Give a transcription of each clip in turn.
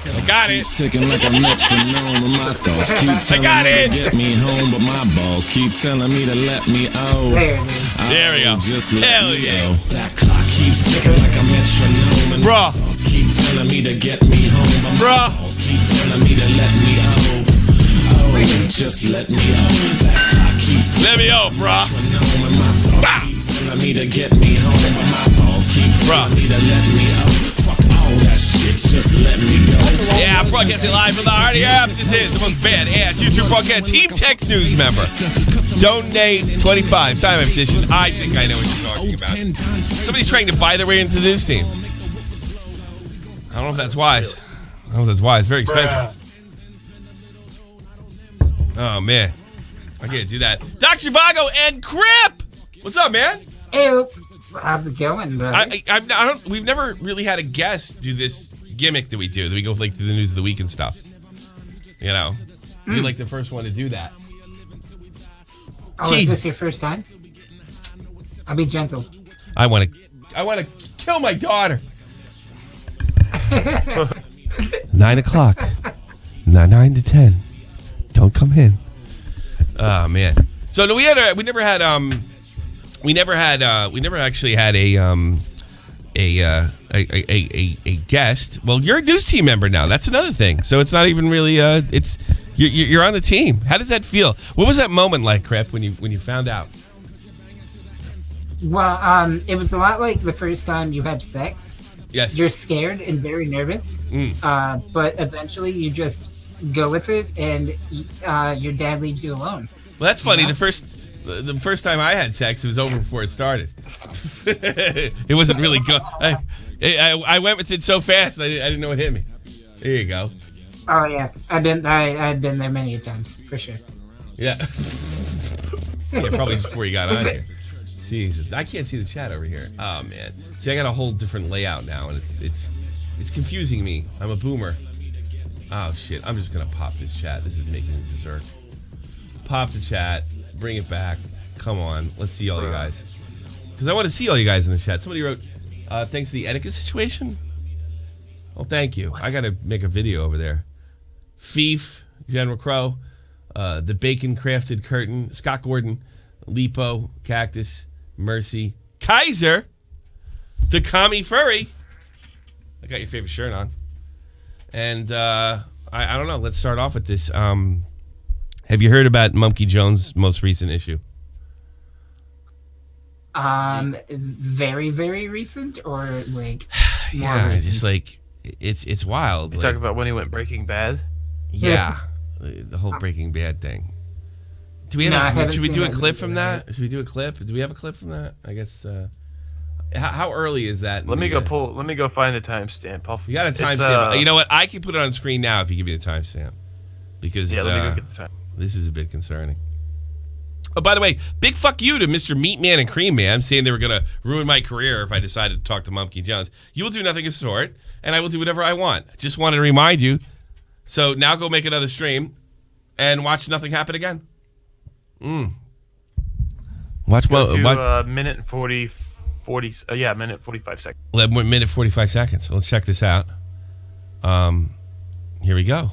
I got it. Ticking like a metronome, and my thoughts keep telling me to get me home, but my balls keep telling me to let me out. There we go. Just Hell let me yeah. out. That clock keeps ticking like a metronome, and my thoughts keep telling me to get me home, but my balls keep telling me to let me out. Oh, just let me out. That clock keeps ticking. Let me out, bruh. And my thoughts keep telling me to get me home, but my balls keep telling me to let me out. Fuck all that shit, just let me go. Yeah, broadcasting live from the heart of your app. This is the most badass YouTube broadcast. Team Text News member. Donate 25. Time edition. I think I know what you're talking about. Somebody's trying to buy their way into the news team. I don't know if that's wise. I don't know if that's wise. Very expensive. Oh, man. I can't do that. Dr. Vago and Crip! What's up, man? Hey, how's it going, brother? We've never really had a guest do this gimmick that we do. That we go like through the news of the week and stuff. You know, you're like the first one to do that. Oh, is this your first time? I'll be gentle. I want to kill my daughter. 9 o'clock. 9 to 10. Don't come in. Oh man. So no, we never actually had a guest. Well, you're a news team member now. That's another thing. So it's not even really it's you're on the team. How does that feel? What was that moment like, Crep, when you found out? Well, it was a lot like the first time you had sex. Yes. You're scared and very nervous. But eventually you just go with it, and your dad leaves you alone. Well, that's funny. You know? The first time I had sex, it was over before it started. It wasn't really good. I went with it so fast, I didn't know it hit me. There you go. Oh yeah, I've been there many times for sure. Yeah. Yeah, probably just before you got on here. Jesus, I can't see the chat over here. Oh man, see, I got a whole different layout now, and it's confusing me. I'm a boomer. Oh shit, I'm just gonna pop this chat. This is making me dessert. Pop the chat, bring it back. Come on, let's see all you guys. Because I want to see all you guys in the chat. Somebody wrote, thanks for the etiquette situation. Well, thank you. I gotta make a video over there. Fief, General Crow, the Bacon Crafted Curtain, Scott Gordon, Lipo, Cactus, Mercy, Kaiser, the Commie Furry. I got your favorite shirt on. And I don't know. Let's start off with this. Have you heard about Mumkey Jones' most recent issue? Very, very recent, or like more yeah, recent? just like it's wild. You talk about when he went Breaking Bad? Yeah, the whole Breaking Bad thing. Do we have? Should we do a clip from that? Should we do a clip? Do we have a clip from that? I guess. How early is that? Let me go find the timestamp. You got a timestamp. You know what? I can put it on screen now if you give me the timestamp. Because let me go get the time. This is a bit concerning. Oh, by the way, big fuck you to Mr. Meat Man and Cream Man, saying they were going to ruin my career if I decided to talk to Mumkey Jones. You will do nothing of the sort, and I will do whatever I want. Just wanted to remind you. So now go make another stream and watch nothing happen again. Watch minute and 40 minute 45 seconds. Minute 45 seconds. Let's check this out. Here we go.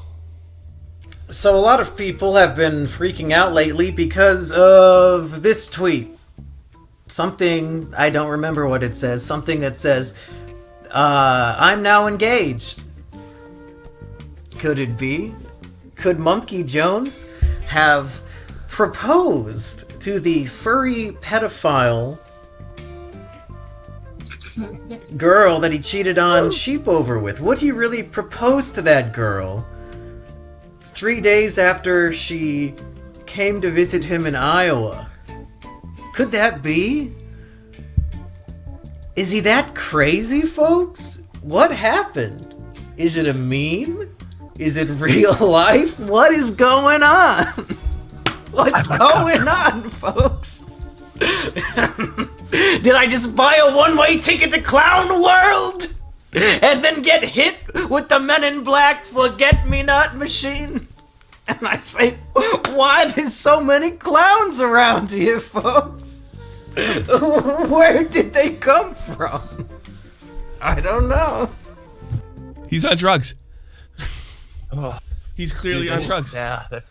So a lot of people have been freaking out lately because of this tweet. Something, I don't remember what it says. Something that says, I'm now engaged. Could it be? Could Mumkey Jones have proposed to the furry pedophile girl that he cheated on Sheep over with? Would he really propose to that girl 3 days after she came to visit him in Iowa? Could that be? Is he that crazy, folks? What happened? Is it a meme? Is it real life? What is going on? What's going on, folks? Did I just buy a one-way ticket to Clown World? And then get hit with the Men in Black forget-me-not machine? And I say, why there's so many clowns around here, folks? Where did they come from? I don't know. He's on drugs. Oh, He's clearly on drugs. Yeah, it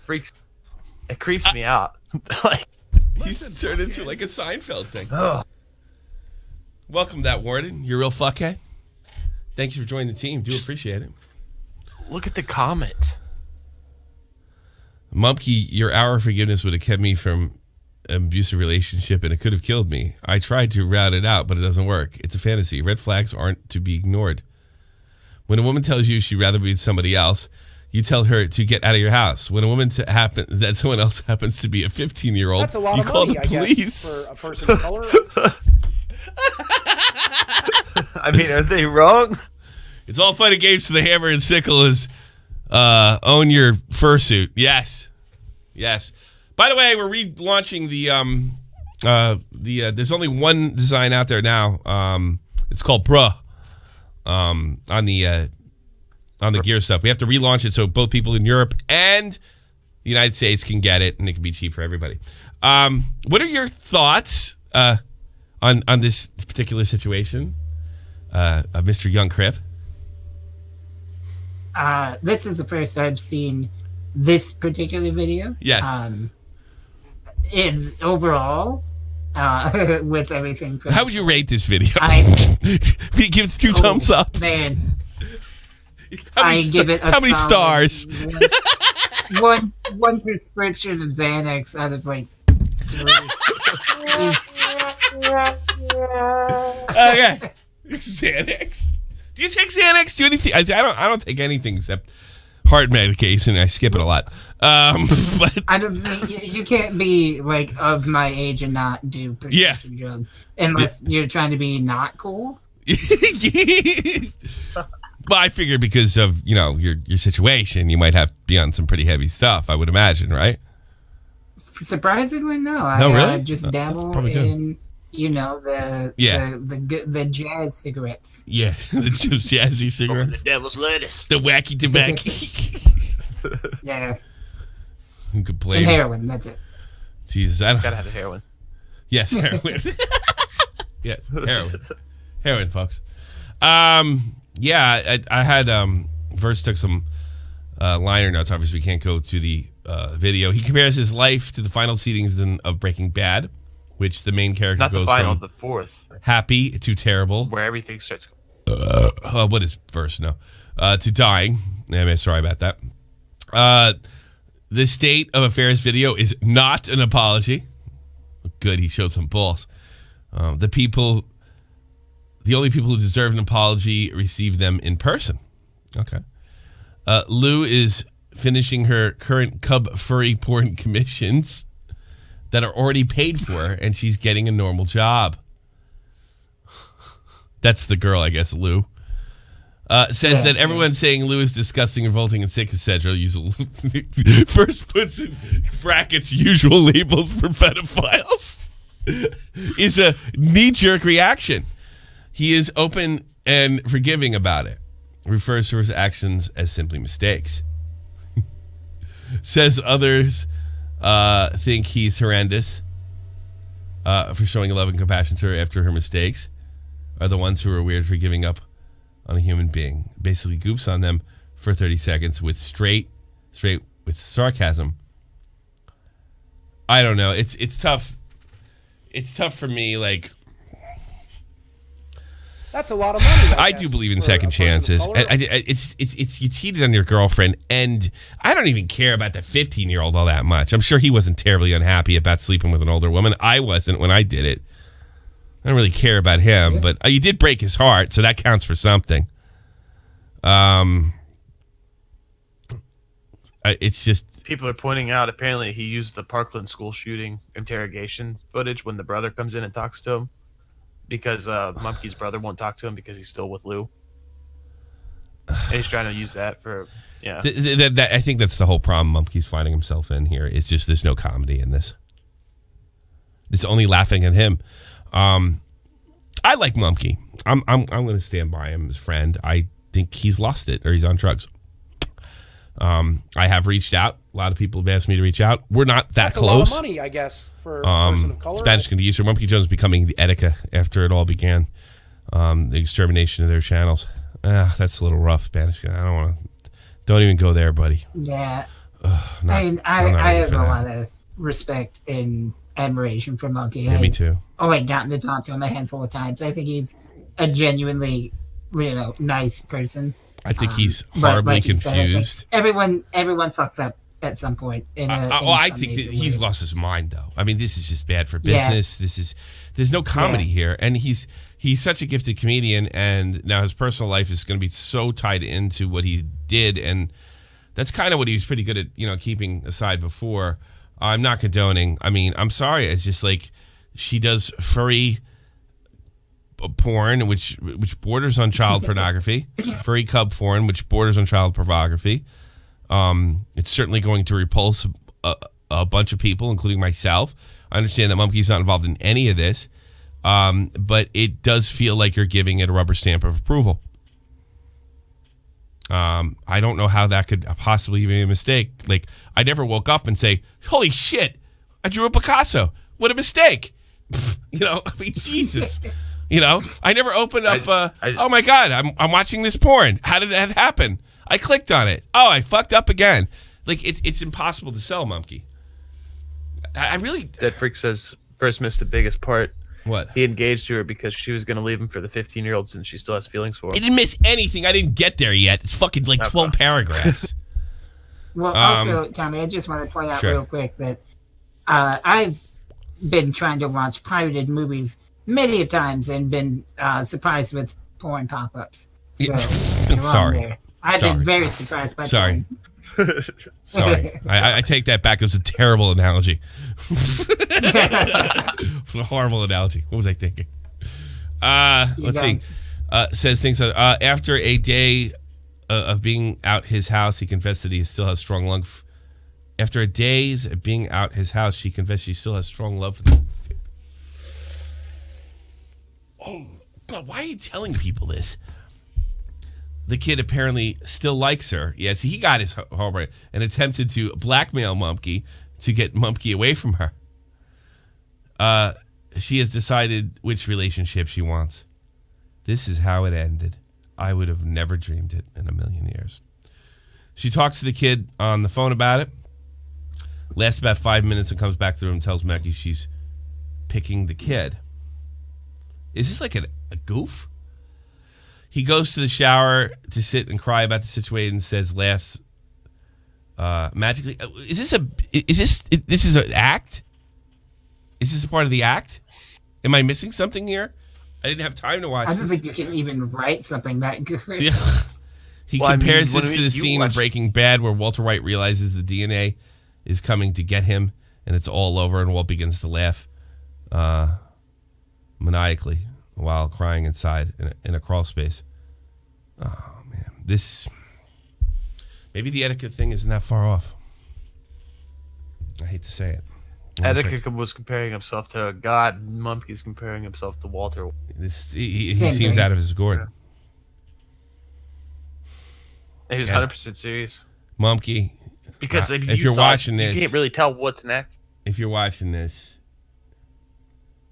creeps me out. Like, He's turned into like a Seinfeld thing. oh, Welcome, that Warden. You're a real fuckhead. Thank you for joining the team. Do appreciate it. look at the comment. Mumkey, your hour of forgiveness would have kept me from an abusive relationship, and it could have killed me. I tried to route it out, but it doesn't work. It's a fantasy. Red flags aren't to be ignored. When a woman tells you she'd rather be with somebody else, you tell her to get out of your house. When a woman that someone else happens to be a 15-year-old, That's a lot you of call money, the I police. guess, for a person of color. I mean, are they wrong? It's all fun and games to the hammer and sickle is own your fursuit. Yes. By the way, we're relaunching the there's only one design out there now. It's called Bruh. On the gear stuff. We have to relaunch it so both people in Europe and the United States can get it, and it can be cheap for everybody. What are your thoughts on this particular situation, Mr. Young Crip? This is the first I've seen this particular video. Yes. In overall, with everything. How would you rate this video? Give it 2 thumbs up. Man, How many stars? One prescription of Xanax out of like 3. Okay. Xanax. Do you take Xanax? Do anything? I don't take anything except heart medication. I skip it a lot. But I don't think you can't be like of my age and not do prescription drugs unless you're trying to be not cool. Well, I figured because of your situation, you might have to be on some pretty heavy stuff. I would imagine, right? Surprisingly, no. No, I really? just That's dabble probably good. in the jazz cigarettes. Yeah, the jazzy cigarettes, The devil's lettuce. the wacky tobacco. Yeah, Who could blame? and heroin. That's it. Jesus, I don't. Gotta have the heroin. Yes, heroin. Yes, heroin, folks. Yeah, I had Verse took some liner notes. Obviously, we can't go to the video. He compares his life to the final seasons of Breaking Bad, which the main character Not goes the final, from the 4th, happy to terrible. where everything starts. What is Verse? No, to dying. I'm sorry about that. The state of affairs video is not an apology. Good, he showed some balls. The only people who deserve an apology receive them in person. Okay. Lou is finishing her current cub furry porn commissions that are already paid for, and she's getting a normal job. That's the girl, I guess, Lou. Says that everyone's saying Lou is disgusting, revolting, and sick, etc. First puts in brackets usual labels for pedophiles. Is a knee-jerk reaction. He is open and forgiving about it. Refers to his actions as simply mistakes. Says others think he's horrendous for showing love and compassion to her after her mistakes are the ones who are weird for giving up on a human being. Basically goops on them for 30 seconds with straight with sarcasm. I don't know. It's tough. It's tough for me, like, That's a lot of money. I do believe in second chances. It's you cheated on your girlfriend, and I don't even care about the 15-year-old all that much. I'm sure he wasn't terribly unhappy about sleeping with an older woman. I wasn't when I did it. I don't really care about him, but you did break his heart, so that counts for something. It's just People are pointing out apparently he used the Parkland school shooting interrogation footage when the brother comes in and talks to him, because Mumkey's brother won't talk to him because he's still with Lou. And he's trying to use that for I think that's the whole problem Mumkey's finding himself in here. It's just there's no comedy in this. It's only laughing at him. I like Mumkey. I'm going to stand by him as a friend. I think he's lost it or he's on drugs. I have reached out. A lot of people have asked me to reach out. We're not that That's close. a lot of money, I guess, for a person of color. Spanish can use Mumkey Jones becoming the Etika after it all began. The extermination of their channels. That's a little rough, Spanish. I don't want to Don't even go there, buddy. Yeah. Ugh, not- I mean, I'm not I ready have for a that. lot of respect and admiration for Mumkey. Yeah, me too. Only gotten to talk to him a handful of times. I think he's a genuinely, nice person. I think he's But horribly like you said, I think confused. everyone fucks up at some point. I think that he's lost his mind, though. I mean, this is just bad for business. There's no comedy here, and he's such a gifted comedian, and now his personal life is going to be so tied into what he did, and that's kind of what he was pretty good at, keeping aside before. I'm not condoning. I mean, I'm sorry. It's just like she does furry porn, which borders on child pornography. Furry cub porn, which borders on child pornography. It's certainly going to repulse a bunch of people, including myself. I understand that Mumkey's not involved in any of this, but it does feel like you're giving it a rubber stamp of approval. I don't know how that could possibly be a mistake. Like, I never woke up and say, holy shit, I drew a Picasso. What a mistake. I mean, Jesus. I never opened up, oh my God, I'm watching this porn. How did that happen? I clicked on it. Oh, I fucked up again. Like, it's impossible to sell Mumkey. I really... Dead Freak says first missed the biggest part. What? He engaged to her because she was going to leave him for the 15-year-old since she still has feelings for him. I didn't miss anything. I didn't get there yet. It's fucking like 12 paragraphs. Well, also, Tommy, I just want to point out Sure. real quick that I've been trying to watch pirated movies many a times and been surprised with porn pop-ups. So, you're wrong Sorry. there. I've Sorry. been very surprised by Sorry. porn. Sorry. I take that back. It was a terrible analogy. It was a horrible analogy. What was I thinking? Let's see. Says things after a day of being out his house, he confessed that he still has strong love. After a days of being out his house, she confessed she still has strong love for the... Oh, God, why are you telling people this? The kid apparently still likes her. Yes, he got his homework and attempted to blackmail Mumkey to get Mumkey away from her. She has decided which relationship she wants. This is how it ended. I would have never dreamed it in a million years. She talks to the kid on the phone about it. Lasts about 5 minutes and comes back to the room and tells Mumkey she's picking the kid. Is this like a goof? He goes to the shower to sit and cry about the situation and says, laughs magically. Is this an act? Is this a part of the act? Am I missing something here? I didn't have time to watch I don't this. think you can even write something that good. Yeah. He Well, compares I mean, this when to the you scene in watched- Breaking Bad where Walter White realizes the DNA is coming to get him and it's all over, and Walt begins to laugh maniacally while crying inside in a crawl space. Oh, man. Maybe the etiquette thing isn't that far off. I hate to say it. Etiquette was comparing himself to God. Mumkey's comparing himself to Walter. He Same seems thing. out of his gourd. And he was Yeah. 100% serious. Mumkey, Because I mean, if you you're saw- watching you this- can't really tell what's next. if you're watching this,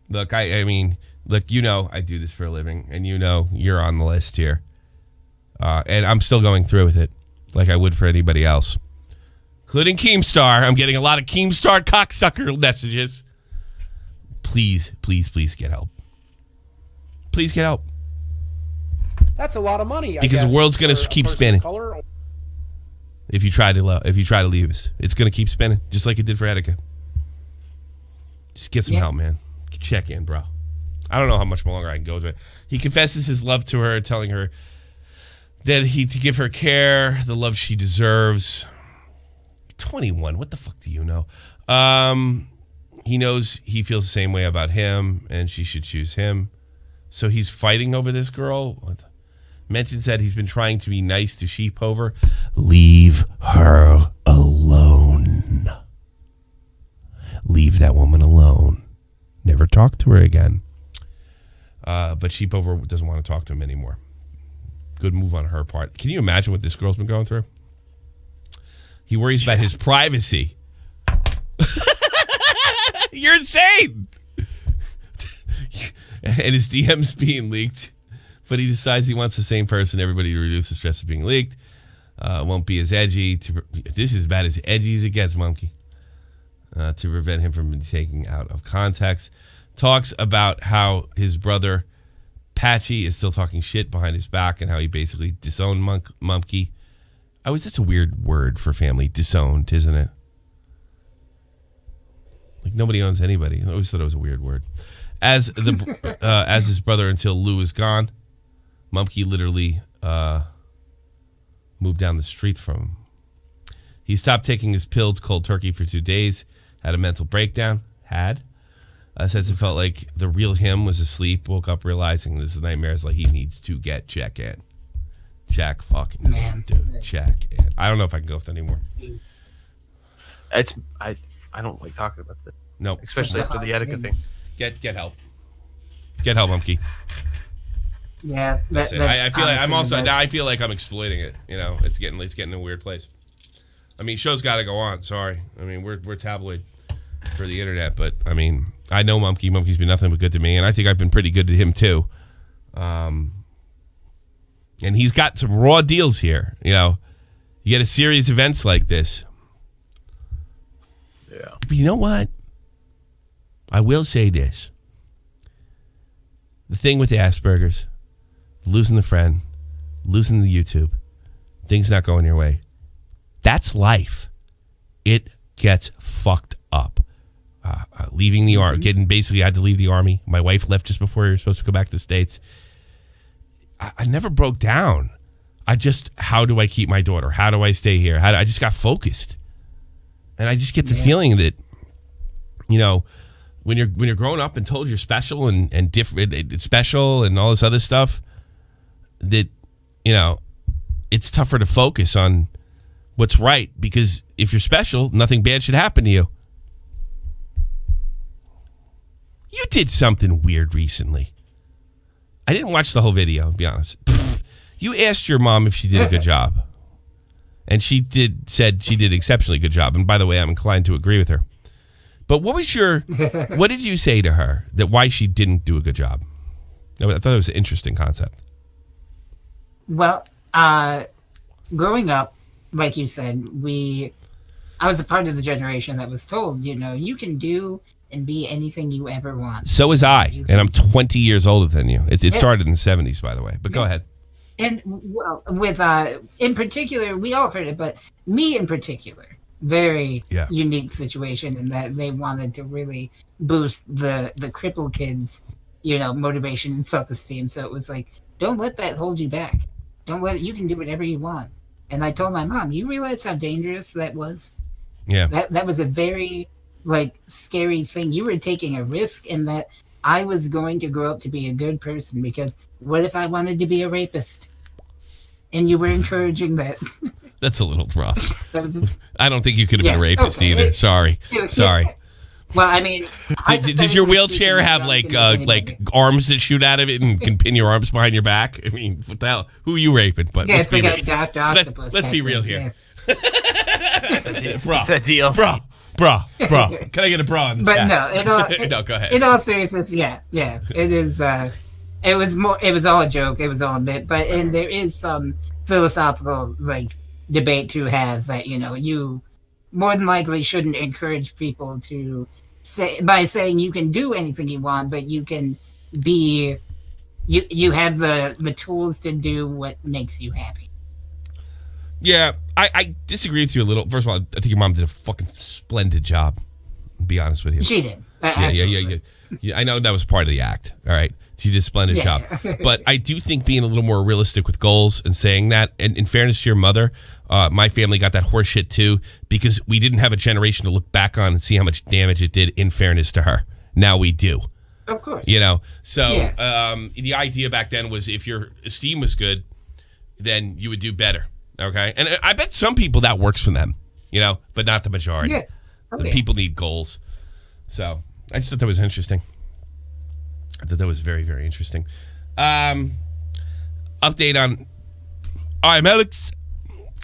look, I mean, look, I do this for a living, and you're on the list here. And I'm still going through with it like I would for anybody else, including Keemstar. I'm getting a lot of Keemstar cocksucker messages. Please, please, please get help. Please get help. That's a lot of money. Because the guess, world's gonna for a keep person of spinning. color. If you try to leave us, it's going to keep spinning, just like it did for Etika. Just get some help, man. Check in, bro. I don't know how much longer I can go to it. He confesses his love to her, telling her that to give her care, the love she deserves. 21, what the fuck do you know? He knows he feels the same way about him, and she should choose him. So he's fighting over this girl. Mentions that he's been trying to be nice to Sheepover. Leave her alone. Leave that woman alone. Never talk to her again. But Sheepover doesn't want to talk to him anymore. Good move on her part. Can you imagine what this girl's been going through? He worries about his privacy. You're insane. And his DM's being leaked. But he decides he wants the same person, everybody, to reduce the stress of being leaked. Won't be as edgy. This is about as edgy as it gets, Mumkey. To prevent him from being taken out of context. Talks about how his brother Patchy is still talking shit behind his back and how he basically disowned Mumkey. That's a weird word for family. Disowned, isn't it? Like nobody owns anybody. I always thought it was a weird word. As his brother until Lou is gone, Mumkey literally moved down the street from him. He stopped taking his pills cold turkey for 2 days, had a mental breakdown, says it felt like the real him was asleep, woke up realizing this is nightmares, like he needs to get check in. Check fucking in, dude. Check in. I don't know if I can go with anymore. I don't like talking about this. No. Especially after the Etika thing. Get help. Get help, Mumkey. Yeah, I feel like I feel like I'm exploiting it. You know, it's getting in a weird place. I mean, show's got to go on. Sorry. I mean, we're tabloid for the internet, but I mean, I know Mumkey. Mumkey's been nothing but good to me, and I think I've been pretty good to him too. And he's got some raw deals here. You know, you get a series of events like this. Yeah. But you know what? I will say this. The thing with the Asperger's, losing the friend, losing the YouTube, things not going your way. That's life. It gets fucked up. Leaving the army, I had to leave the army. My wife left just before we were supposed to go back to the States. I never broke down. How do I keep my daughter? How do I stay here? I just got focused. And I just get the feeling that, you know, when you're growing up and told you're special and different, it's special and all this other stuff, that, you know, it's tougher to focus on what's right, because if you're special, nothing bad should happen to you. You did something weird recently. I didn't watch the whole video, to be honest. You asked your mom if she did a good job. And she said she did an exceptionally good job. And by the way, I'm inclined to agree with her. But what did you say to her that why she didn't do a good job? I thought it was an interesting concept. Well, growing up, like you said, I was a part of the generation that was told, you know, you can do and be anything you ever want. So was I, and I'm 20 years older than you. It started in the 70s, by the way. But go ahead. And well, with in particular, we all heard it, but me in particular, very unique situation in that they wanted to really boost the crippled kids, you know, motivation and self-esteem. So it was like, don't let that hold you back. You can do whatever you want. And I told my mom, you realize how dangerous that was? Yeah. That was a very scary thing. You were taking a risk in that I was going to grow up to be a good person, because what if I wanted to be a rapist? And you were encouraging that. That's a little rough. I don't think you could have been a rapist either. Sorry. Well, I mean, does your wheelchair have like arms that shoot out of it and can pin your arms behind your back? I mean, what the hell? Who are you raping? But it's like a Dr. Octopus. Let's be real here. It's a DLC. Bro. Can I get a bra in the chat? No, no, go ahead. In all seriousness, yeah. It is. It was all a joke. It was all a bit. And there is some philosophical debate to have that, you know, you more than likely shouldn't encourage people to say by saying you can do anything you want, but you can be. You have the tools to do what makes you happy. Yeah, I disagree with you a little. First of all, I think your mom did a fucking splendid job. To be honest with you, she did. Yeah. I know that was part of the act. All right, she did a splendid job. But I do think being a little more realistic with goals and saying that, and in fairness to your mother, my family got that horse shit too, because we didn't have a generation to look back on and see how much damage it did. In fairness to her, now we do. Of course. You know, so the idea back then was if your esteem was good, then you would do better. Okay, and I bet some people that works for them, you know, but not the majority. Yeah. Okay. People need goals. So I just thought that was interesting. I thought that was very, very interesting. Update on Imalexx.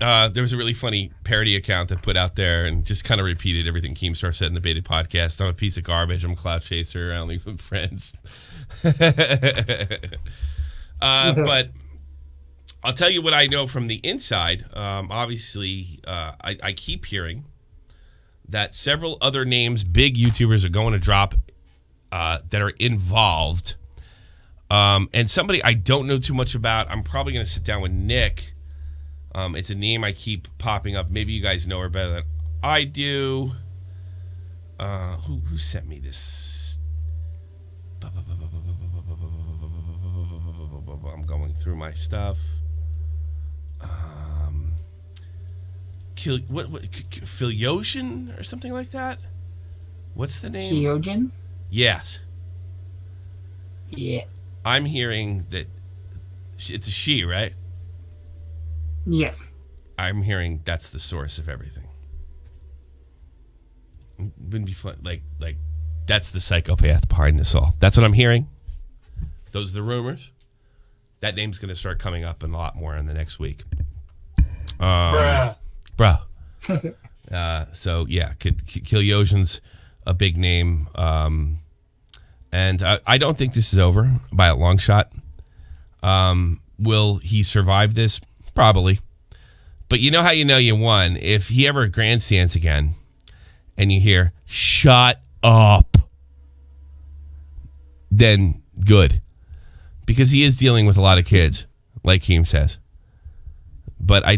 There was a really funny parody account that put out there and just kind of repeated everything Keemstar said in the Baited podcast. I'm a piece of garbage. I'm a cloud chaser. I don't leave with friends. But I'll tell you what I know from the inside. Obviously, I keep hearing that several other names, big YouTubers, are going to drop that are involved. And somebody I don't know too much about, I'm probably going to sit down with Nick. It's a name I keep popping up. Maybe you guys know her better than I do. Who sent me this? I'm going through my stuff. Philiosian or something like that? What's the name? Theogen? Yes. Yeah. I'm hearing that it's a she, right? Yes. I'm hearing that's the source of everything. Wouldn't be fun. Like that's the psychopath behind this all. That's what I'm hearing. Those are the rumors. That name's going to start coming up in a lot more in the next week. Bro. So yeah, Kilyosian's a big name. And I don't think this is over by a long shot. Will he survive this? Probably. But you know how you won? If he ever grandstands again and you hear, shut up, then good. Because he is dealing with a lot of kids, like Keem says. But I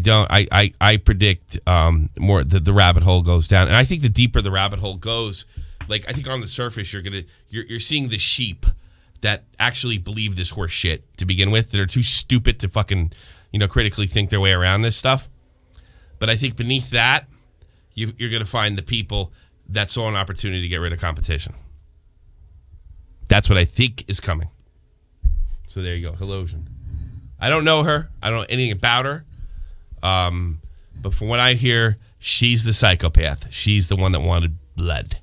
predict more that the rabbit hole goes down. And I think the deeper the rabbit hole goes, like I think on the surface you're seeing the sheep that actually believe this horse shit to begin with, that are too stupid to fucking, critically think their way around this stuff. But I think beneath that, you're going to find the people that saw an opportunity to get rid of competition. That's what I think is coming. So there you go, Hilosian. I don't know her. I don't know anything about her. But from what I hear, she's the psychopath. She's the one that wanted blood.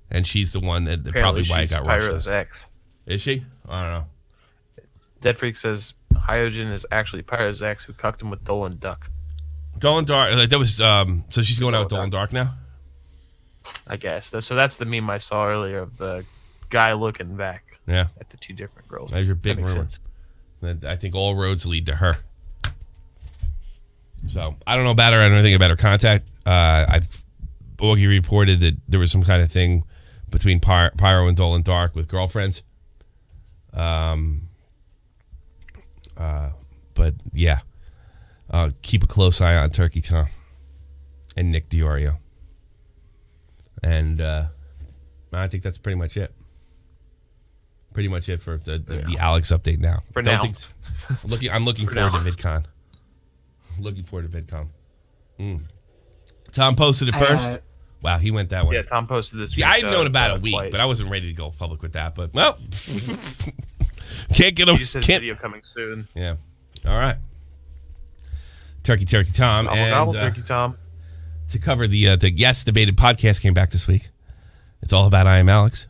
And she's the one that probably why it got rushed. Pyro's ex. Is she? I don't know. Dead Freak says Hyogen is actually Pyro's ex who cucked him with Dolan Duck. Dolan Dark. That was so she's going out with Dolan Dark now? I guess. So that's the meme I saw earlier of the guy looking back at the two different girls. There's your big rumor. I think all roads lead to her. So I don't know about her. I don't know anything about her contact. Boogie reported that there was some kind of thing between Pyro and Dolan Dark with girlfriends. But yeah, keep a close eye on Turkey Tom and Nick Diorio. And I think that's pretty much it. Pretty much it for the Alex update now. I'm looking forward to VidCon. Looking forward to VidCon. Tom posted it first. Wow, he went that way. Yeah, Tom posted this. See, I had known about a week, but I wasn't ready to go public with that. But well, can't get him. You said video coming soon. Yeah. All right. Turkey Tom Gobble, Turkey Tom. To cover the Yes Debated podcast came back this week. It's all about Imalexx.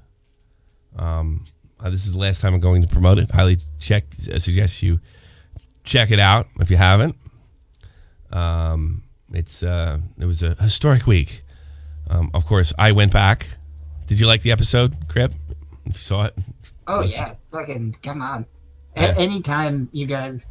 This is the last time I'm going to promote it. Highly suggest you check it out if you haven't. It was a historic week. Of course, I went back. Did you like the episode, Crip? If you saw it. Oh yeah, fucking come on. Anytime you guys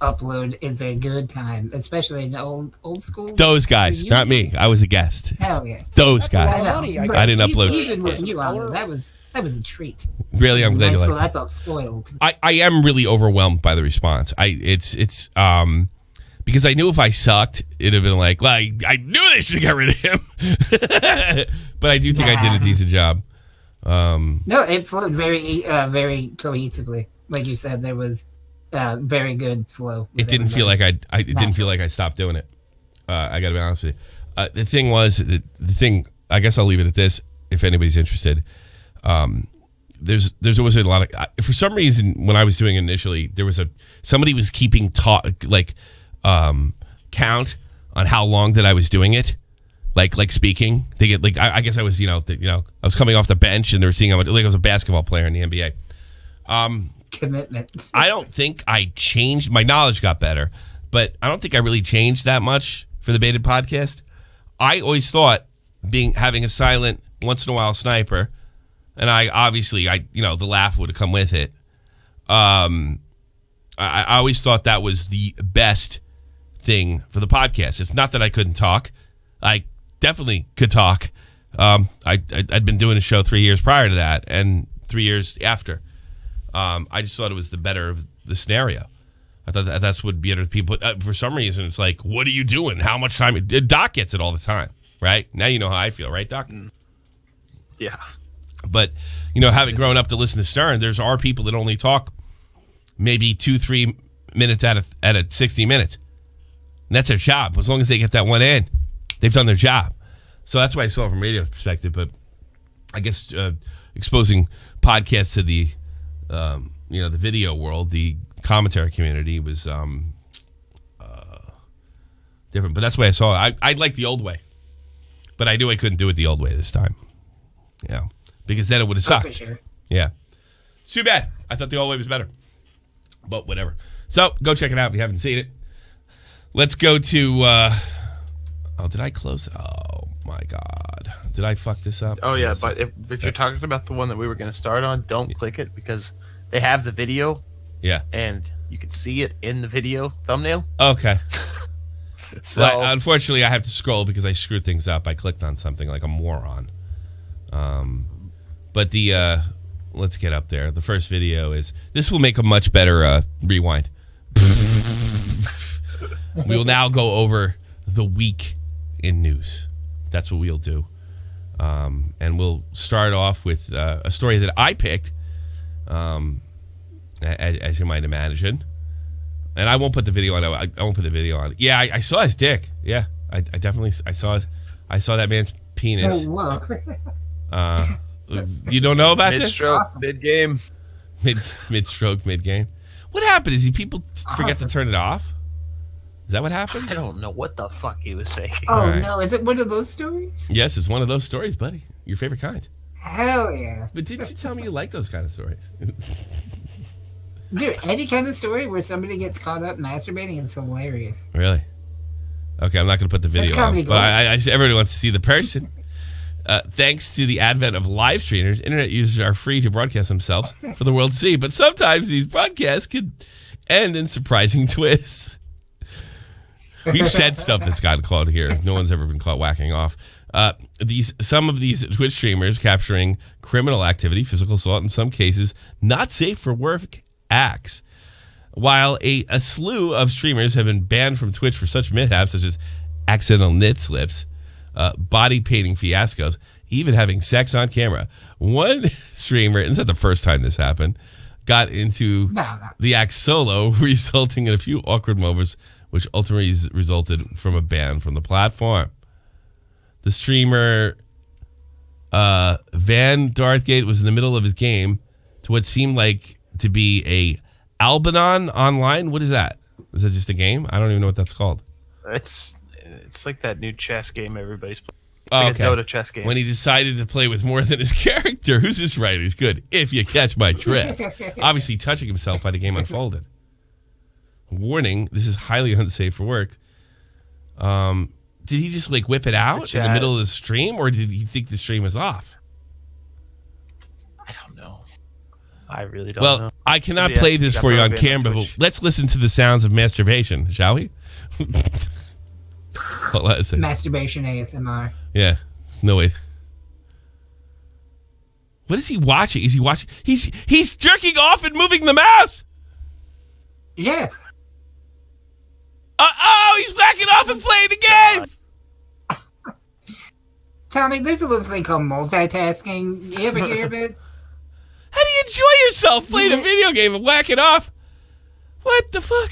upload is a good time, especially in old school. Those guys, not me. I was a guest. Hell yeah. Those guys. I didn't upload. Even with you on that was a treat. Really, I'm glad you liked it. I felt spoiled. I am really overwhelmed by the response. It's because I knew if I sucked, it'd have been like, well, I knew they should have got rid of him. But I do think I did a decent job. No, it flowed very cohesively. Like you said, there was very good flow. It didn't feel like I didn't feel like I stopped doing it. I got to be honest with you. The thing was, I guess I'll leave it at this. If anybody's interested, there's always a lot of. For some reason, when I was doing it initially, there was somebody was keeping count on how long that I was doing it, like speaking. They get I guess I was I was coming off the bench and they were seeing I was a basketball player in the NBA. Commitment. I don't think I changed. My knowledge got better, but I don't think I really changed that much for the Baited podcast. I always thought having a silent once in a while sniper, and I obviously the laugh would have come with it. I always thought that was the best thing for the podcast. It's not that I couldn't talk. I definitely could talk. I'd been doing a show 3 years prior to that and 3 years after. I just thought it was the better of the scenario. I thought that's what would be other people. For some reason, it's like, what are you doing? How much time? Doc gets it all the time, right? Now you know how I feel, right, Doc? Yeah. But, you know, having grown up to listen to Stern, there's are people that only talk maybe 2-3 minutes out of 60 minutes. And that's their job. As long as they get that one in, they've done their job. So that's why I saw it from radio perspective. But I guess exposing podcasts to the, the video world, the commentary community was different. But that's why I saw it. I like the old way. But I knew I couldn't do it the old way this time. Yeah. Because then it would have sucked. For sure. Yeah. It's too bad. I thought the old way was better. But whatever. So go check it out if you haven't seen it. Let's go to did I close? Oh my God. Did I fuck this up? Oh yeah, but if you're talking about the one that we were going to start on, don't click it because they have the video. Yeah. And you can see it in the video thumbnail. Okay. So well, unfortunately, I have to scroll because I screwed things up. I clicked on something like a moron. But let's get up there. The first video is, this will make a much better rewind. We will now go over the week in news. That's what we'll do. And we'll start off with a story that I picked, as you might imagine. And I won't put the video on. I won't put the video on. Yeah, I saw his dick. Yeah, I definitely saw that man's penis. Oh, wow. You don't know about this? mid-stroke, Awesome. mid-game. Mid-stroke, mid-game. What happened? Is people forget to Awesome. turn it off? Is that what happened? I don't know what the fuck he was saying. Oh, All right. no. Is it one of those stories? Yes, it's one of those stories, buddy. Your favorite kind. Hell yeah. But didn't you tell me you like those kind of stories? Dude, any kind of story where somebody gets caught up masturbating is hilarious. Really? Okay, I'm not going to put the video comedy on, but everybody wants to see the person. Thanks to the advent of live streamers, internet users are free to broadcast themselves for the world to see. But sometimes these broadcasts could end in surprising twists. We've said stuff that's gotten caught here. No one's ever been caught whacking off. Some of these Twitch streamers capturing criminal activity, physical assault, in some cases not safe for work acts. While a slew of streamers have been banned from Twitch for such mishaps such as accidental nit slips, body painting fiascos, even having sex on camera. One streamer, and it's not the first time this happened, got into the act solo, resulting in a few awkward moments, which ultimately resulted from a ban from the platform. The streamer Van Darthgate was in the middle of his game to what seemed like to be a Albanon online. What is that? Is that just a game? I don't even know what that's called. It's like that new chess game everybody's playing. It's Oh, like okay. a Dota chess game. When he decided to play with more than his character. Who's this writer? He's good. If you catch my drift. Obviously touching himself by the game unfolded. Warning, this is highly unsafe for work. Did he just like whip it out in the middle of the stream, or did he think the stream was off? I don't know. I really don't know. Well, I cannot Somebody play asked me this if for you I on got banned on camera, but Twitch. let's listen to the sounds of masturbation, shall we? Hold on a second. Masturbation ASMR. Yeah. No way. What is he watching? Is he watching? He's jerking off and moving the mouse. Yeah. Oh, he's backing off and playing the game. Tommy, there's a little thing called multitasking. You ever hear of it? How do you enjoy yourself playing a video game and whacking off? What the fuck?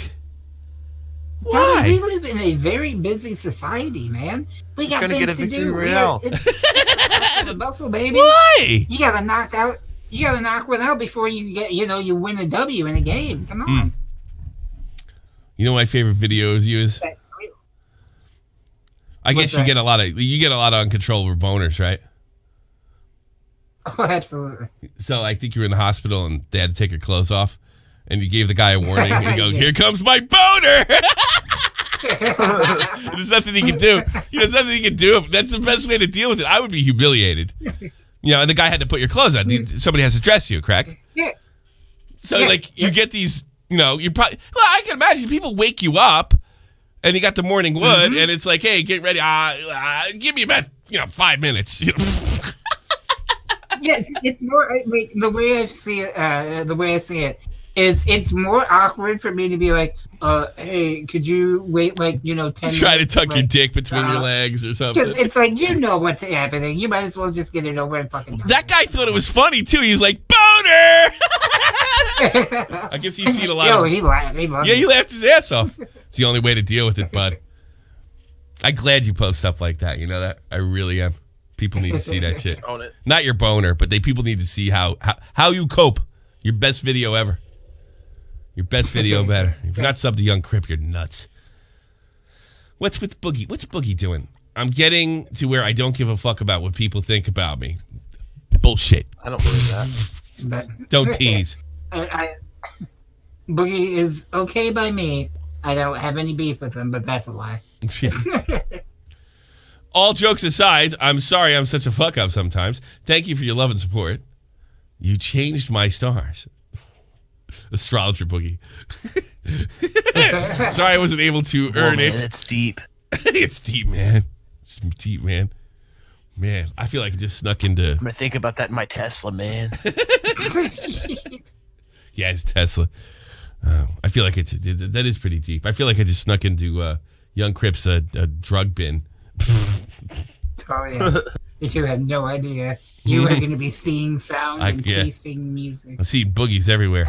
Why? Tommy, we live in a very busy society, man. We got gonna things get a to victory do. royale. It's the muscle, baby. Why? You gotta knock out. You gotta knock one out before you get. You win a W in a game. Come on. You know what my favorite videos is? That's real. I guess What's you that? get a lot of uncontrollable boners, right? Oh, absolutely. So I think you were in the hospital and they had to take your clothes off, and you gave the guy a warning and go, Yeah. "Here comes my boner." There's nothing he can do. There's nothing he can do. That's the best way to deal with it. I would be humiliated. And the guy had to put your clothes on. Somebody has to dress you, correct? Yeah. So Yeah. you get these, You know, you probably. Well, I can imagine people wake you up, and you got the morning wood, and it's like, hey, get ready. Give me about 5 minutes. Yes, it's more like the way I see it. The way I see it is, it's more awkward for me to be like, hey, could you wait 10 minutes? Try to tuck your dick between your legs or something. Because it's like, what's happening. You might as well just get it over and fucking done. That guy thought it was funny too. He was like, boner. I guess he's seen a lot. He laughed. He laughed his ass off. It's the only way to deal with it, bud. I'm glad you post stuff like that. You know that? I really am. People need to see that shit. Own it. Not your boner, but people need to see how you cope. Your best video ever. Your best video better. If you're not subbed to Young Crip, you're nuts. What's with Boogie? What's Boogie doing? I'm getting to where I don't give a fuck about what people think about me. Bullshit. I don't believe that. Don't tease. Boogie is okay by me. I don't have any beef with him, but that's a lie. All jokes aside, I'm sorry I'm such a fuck up sometimes. Thank you for your love and support. You changed my stars. Astrologer Boogie. Sorry I wasn't able to earn it. It's deep. It's deep, man. It's deep, man. Man, I feel like I just snuck into... I'm going to think about that in my Tesla, man. Yeah, it's Tesla. I feel like that is pretty deep. I feel like I just snuck into Young Crip's a drug bin. Oh, yeah. You had no idea. You were going to be seeing sound and tasting music. I'm seeing boogies everywhere.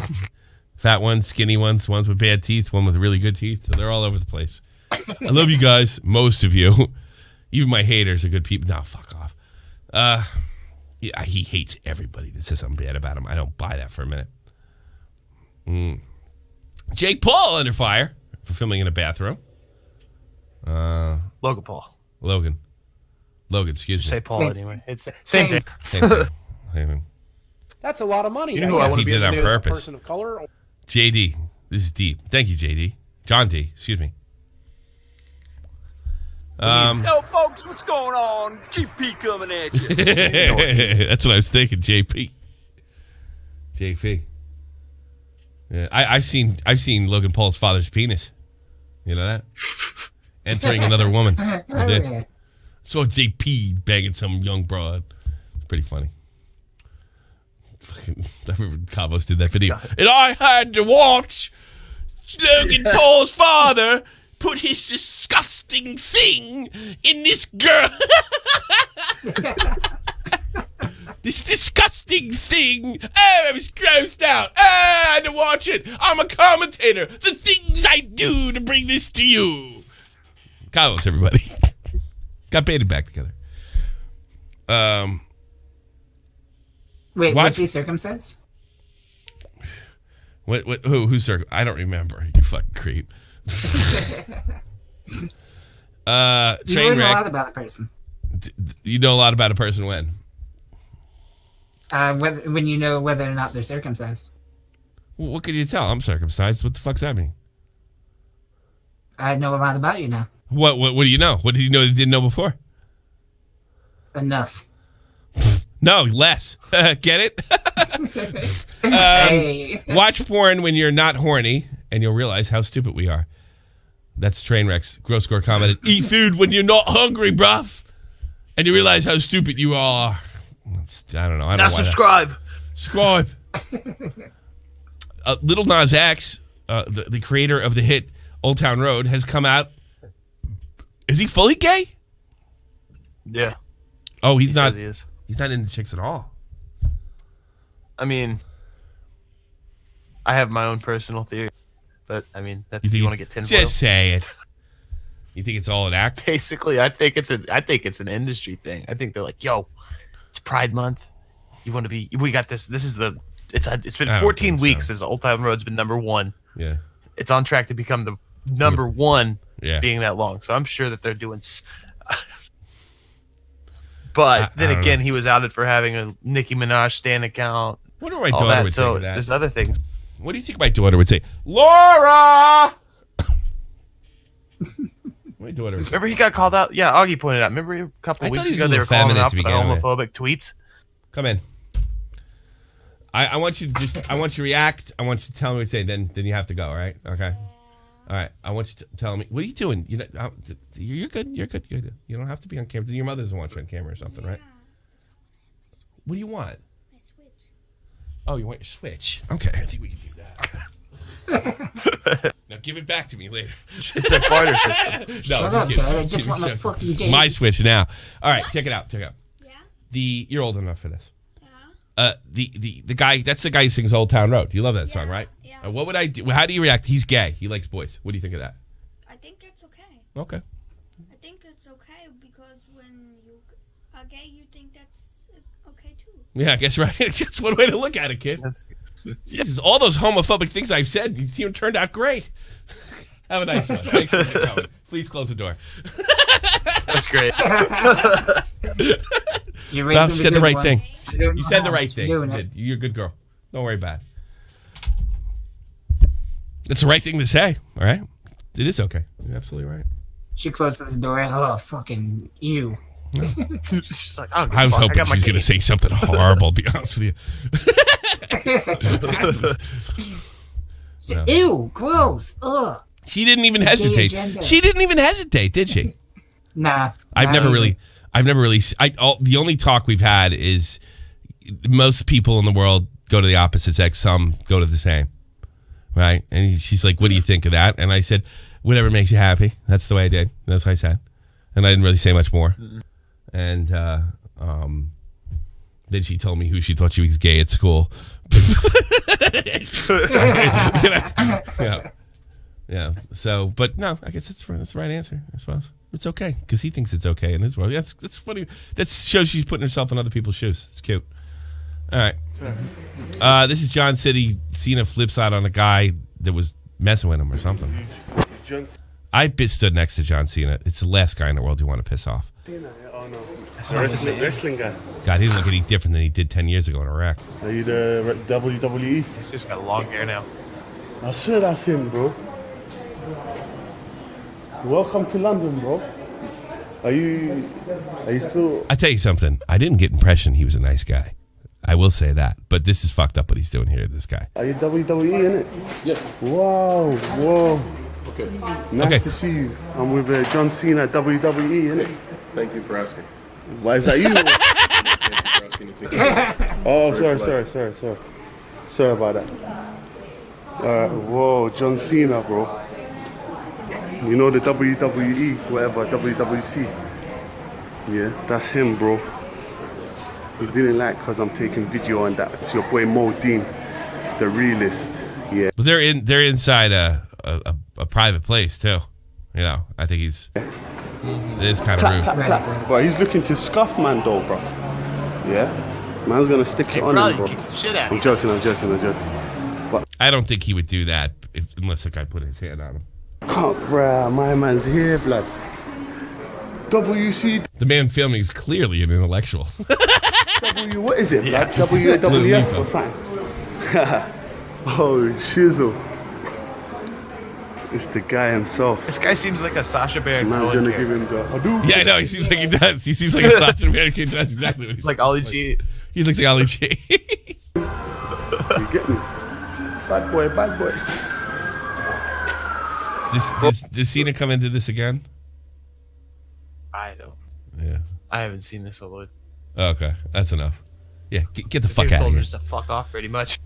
Fat ones, skinny ones with bad teeth, one with really good teeth. They're all over the place. I love you guys, most of you. Even my haters are good people. No, fuck off. Yeah, he hates everybody that says something bad about him. I don't buy that for a minute. Jake Paul under fire for filming in a bathroom. Logan Paul. Logan, excuse me. Say Paul anyway. It's same thing. Same thing. That's a lot of money. You know who I want He to be did it on As a purpose. person of color. JD, this is deep. Thank you, JD. John D, excuse me. Yo, folks, what's going on? GP coming at you. That's what I was thinking, JP. Yeah, I've seen Logan Paul's father's penis. You know that? Entering another woman. I did. Yeah. Saw JP banging some young broad. It's pretty funny. I remember Cabos did that video. And I had to watch Logan Paul's father put his disgusting thing in this girl. This disgusting thing. Oh, I was grossed out. I had to watch it. I'm a commentator. The things I do to bring this to you. Cabos, everybody. Got baited back together. Wait, What? was he circumcised? Who's circumcised? I don't remember. You fucking creep. You Train learn a lot wreck. about a person. You know a lot about a person when? When you know whether or not they're circumcised. Well, what can you tell? I'm circumcised. What the fuck's that mean? I know a lot about you now. What do you know? What did you know that you didn't know before? Enough. No, less. Get it? Hey. Watch porn when you're not horny, and you'll realize how stupid we are. That's Trainwreck's Gross Score commented. Eat food when you're not hungry, bruv. And you realize how stupid you are. I don't know. I don't know. subscribe. Subscribe. Little Nas X, the creator of the hit Old Town Road, has come out. Is he fully gay? Yeah. Oh, he's not. Says he is. He's not into chicks at all. I mean, I have my own personal theory, but I mean, that's if think you want to get tinfoil. Just say it. You think it's all an act? Basically, I think it's an industry thing. I think they're like, yo, it's Pride Month. You want to be? We got this. This is the. It's been I don't 14 think weeks so. since Old Town Road's been #1. Yeah. It's on track to become the #1. Yeah. Being that long, so I'm sure that they're doing. But then don't again, know. he was outed for having a Nicki Minaj stan account. I wonder what my All daughter that. would So think of that. there's other things. What do you think my daughter would say? Laura! My daughter would say. Remember he got called out? Yeah, Augie pointed out. Remember a couple I thought weeks he was ago a they little were calling him feminine out to for the begin with. homophobic tweets? Come in. I want you to I want you to react. I want you to tell me what to say. Then you have to go. All right. Okay. All right. I want you to tell me. What are you doing? You're good. You're good. You're good. You don't have to be on camera. Your mother doesn't want you on camera or something, right? What do you want? My Switch. Oh, you want your Switch? Okay. I think we can do that. Now give it back to me later. It's a barter system. No, Shut up, Dad. I just want my fucking game. My Switch now. All right. Check it out. Check it out. Yeah. You're old enough for this. Yeah. The guy, that's the guy who sings Old Town Road. You love that song, right? Yeah. What would I do? How do you react? He's gay. He likes boys. What do you think of that? I think it's okay. Okay. I think it's okay because when you are gay, you think that's okay too. Yeah, I guess right. That's one way to look at it, kid. That's good. Jesus, all those homophobic things I've said, you turned out great. Have a nice one. Thanks for coming. Please close the door. That's great. You No, said the right thing. You You said the right thing. Doing You it. did. You're a good girl. Don't worry about it. It's the right thing to say, all right? It is okay. You're absolutely right. She closes the door. Oh, fucking you. She's like, I don't give I a was fuck. hoping got she my was going to game. say something horrible, to be honest with you. No. Ew, gross. Ugh. She didn't even hesitate. agenda. She didn't even hesitate, did she? Nah. I've not never even. really. The only talk we've had is most people in the world go to the opposite sex. Some go to the same, right? And she's like, "What do you think of that?" And I said, "Whatever makes you happy." That's the way I did. That's what I said, and I didn't really say much more. And then she told me who she thought she was gay at school. Yeah. So, but no, I guess that's the right answer. I suppose it's okay because he thinks it's okay in his world. That's funny. That shows she's putting herself in other people's shoes. It's cute. All right. This is John City. Cena flips out on a guy that was messing with him or something. I stood next to John Cena. It's the last guy in the world you want to piss off. Oh no, wrestling guy. God, he doesn't look any different than he did 10 years ago in Iraq. Are you the WWE? He's just got long hair now. I swear that's him, bro. Welcome to London, bro. Are you still? I tell you something. I didn't get impression he was a nice guy. I will say that. But this is fucked up what he's doing here, this guy. Are you WWE in it? Yes. Wow, whoa. Okay. Nice Okay. to see you. I'm with John Cena at WWE, in it. Thank you for asking. Why is that you? Thank you for asking to take care. Oh, sorry. Sorry about that. Whoa, John Cena, bro. You know the WWE, whatever, WWC. Yeah, that's him, bro. He didn't like because I'm taking video on that. It's your boy Mo Dean, the realist. Yeah. But they're inside a private place too. You know, I think it is kind of rude. But he's looking to scuff man though, bro. Yeah? Man's gonna stick it on him, bro. Kick the shit out I'm of joking. I don't think he would do that unless the guy put his hand on him. Can't, bruh, my man's here, blood. WC, The man filming is clearly an intellectual. what is it, blood? Yes. WWF or something? Oh, shizzle. It's the guy himself. This guy seems like a Sasha Baron Man's Cohen gonna give character. him the Hadouken. Yeah, I know. He seems like he does. He seems like a Sasha Baron Cohen. That's exactly what he's Like Ollie G. He looks like Ali G. You get me? Bad boy. Does Cena come into this again? I don't. Yeah. I haven't seen this all the way. Okay, that's enough. Yeah, get the fuck They've out of told here. him just to fuck off, pretty much.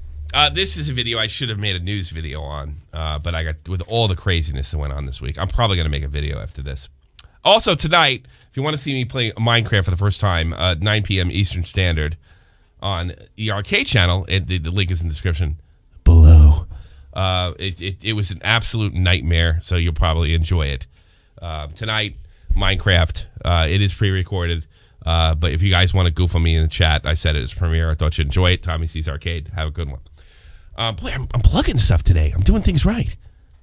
This is a video I should have made a news video on, but I got with all the craziness that went on this week. I'm probably going to make a video after this. Also tonight, if you want to see me play Minecraft for the first time, 9 p.m. Eastern Standard on the arcade channel, the link is in the description below. It was an absolute nightmare, so you'll probably enjoy it. Tonight, Minecraft. It is pre-recorded, but if you guys want to goof on me in the chat, I said it as premiere. I thought you'd enjoy it. Tommy C's Arcade. Have a good one. Boy, I'm plugging stuff today. I'm doing things right.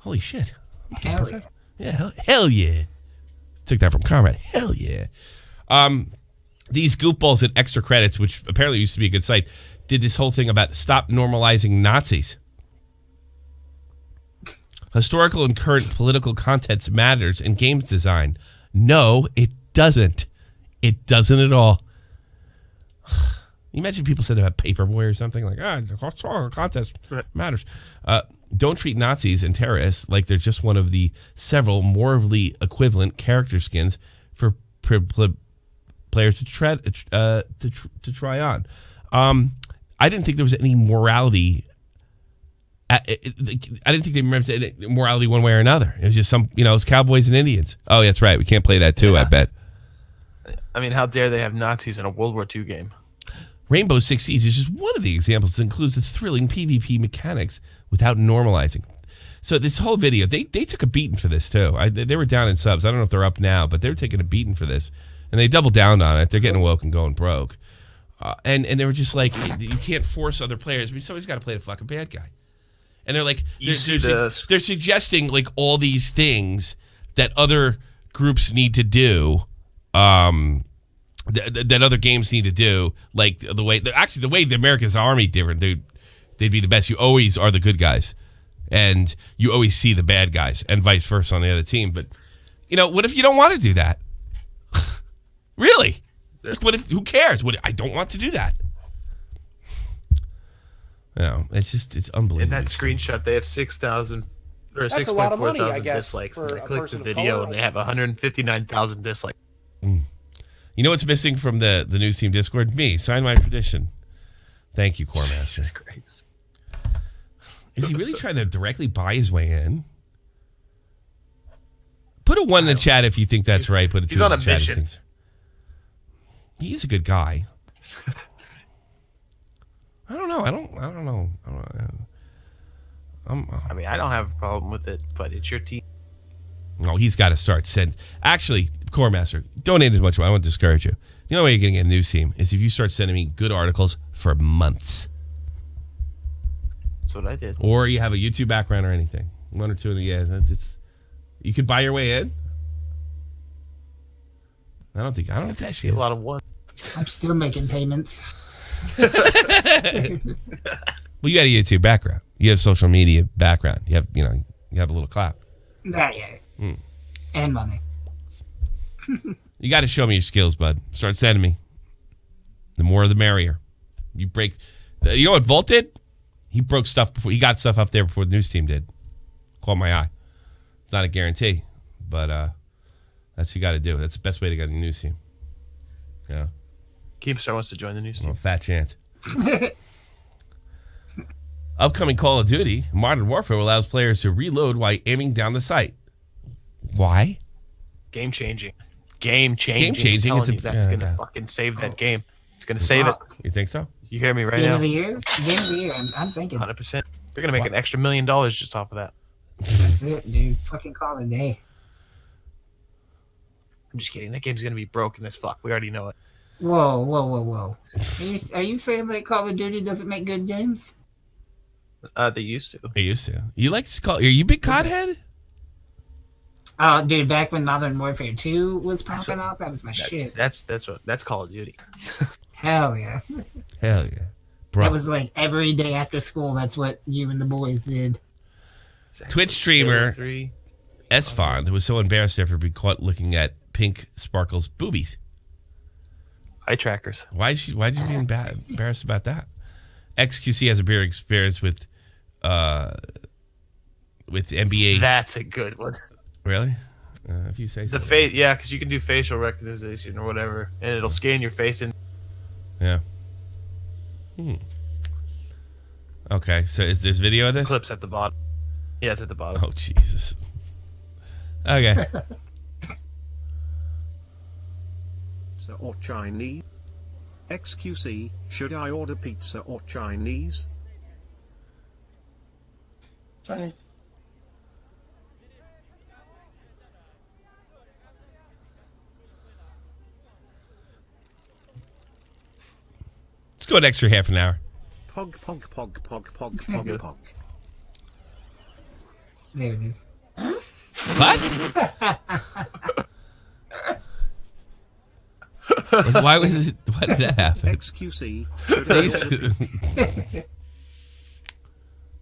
Holy shit. Hell yeah. Yeah, hell yeah. Took that from Comrade. Hell yeah. These goofballs at Extra Credits, which apparently used to be a good site, did this whole thing about stop normalizing Nazis. Historical and current political context matters in games design. No, it doesn't. It doesn't at all. You imagine people said about Paperboy or something like, contest matters. Don't treat Nazis and terrorists like they're just one of the several morally equivalent character skins for players to try on. I didn't think there was any morality. I didn't think they represented morality one way or another. It was just it was cowboys and Indians. Oh, that's right. We can't play that too, I bet. I mean, how dare they have Nazis in a World War II game? Rainbow Six Siege is just one of the examples that includes the thrilling PvP mechanics without normalizing. So this whole video, they took a beating for this too. They were down in subs. I don't know if they're up now, but they were taking a beating for this. And they doubled down on it. They're getting woke and going broke. And they were just like, you can't force other players. I mean, somebody's got to play the fucking bad guy. And they're like, they're suggesting like all these things that other groups need to do, that other games need to do, like the way the America's Army different. They'd be the best. You always are the good guys, and you always see the bad guys, and vice versa on the other team. But what if you don't want to do that? Really? Like, what if? Who cares? I don't want to do that. It's unbelievable. In that screenshot, they have 6,000 or 6.4 thousand dislikes. And I clicked the video, and they have 159,000 dislikes. You know what's missing from the news team Discord? Me. Sign my petition. Thank you, Core Master. Jesus Christ. Is he really trying to directly buy his way in? Put a 1 in the chat if you think that's right. Put a 2 he's on in the a chat. mission. He's a good guy. I don't know. I don't know. I mean, I don't have a problem with it, but it's your team. No, he's got to start Actually, Core Master, donate as much. I won't discourage you. The only way you're going to get a news team is if you start sending me good articles for months. That's what I did. Or you have a YouTube background or anything. 1 or 2 in the it's. You could buy your way in. I don't think I see a lot of one. I'm still making payments. Well, you got a YouTube background. You have social media background. You have you have a little clout. Yeah. And money. You got to show me your skills, bud. Start sending me. The more the merrier. You break. You know what Volt did? He broke stuff before. He got stuff up there before the news team did. Caught my eye. It's not a guarantee, but that's what you got to do. That's the best way to get a news team. Yeah. Keemstar wants to join the news team. Fat chance. Upcoming Call of Duty, Modern Warfare allows players to reload while aiming down the sight. Why? Game changing. Game changing. That's going to fucking save that game. It's going to save it. You think so? You hear me right Game now? of the year? Game of the year. I'm thinking. 100%. They're going to make an extra $1 million just off of that. That's it, dude. Fucking call it a day. I'm just kidding. That game's going to be broken as fuck. We already know it. Whoa. Are you saying that Call of Duty doesn't make good games? They used to. They used to. You like to call? Are you a big COD head? Oh, dude, back when Modern Warfare 2 was popping off, that was my shit. That's Call of Duty. Hell yeah. Hell yeah. Bro. That was like every day after school. That's what you and the boys did. Exactly. Twitch streamer S-Fond was so embarrassed after being caught looking at Pink Sparkle's boobies. Eye trackers. Why did you be embarrassed about that? XQC has a beer experience with NBA. That's a good one. Really? If you say so. The face, yeah, because you can do facial recognition or whatever, and it'll scan your face in. Yeah. Okay, so there's video of this? Clips at the bottom. Yeah, it's at the bottom. Oh, Jesus. Okay. Pizza or Chinese? XQC, should I order pizza or Chinese? Chinese. Let's go an extra half an hour. Pog. There it is. What? Why did that happen? XQC.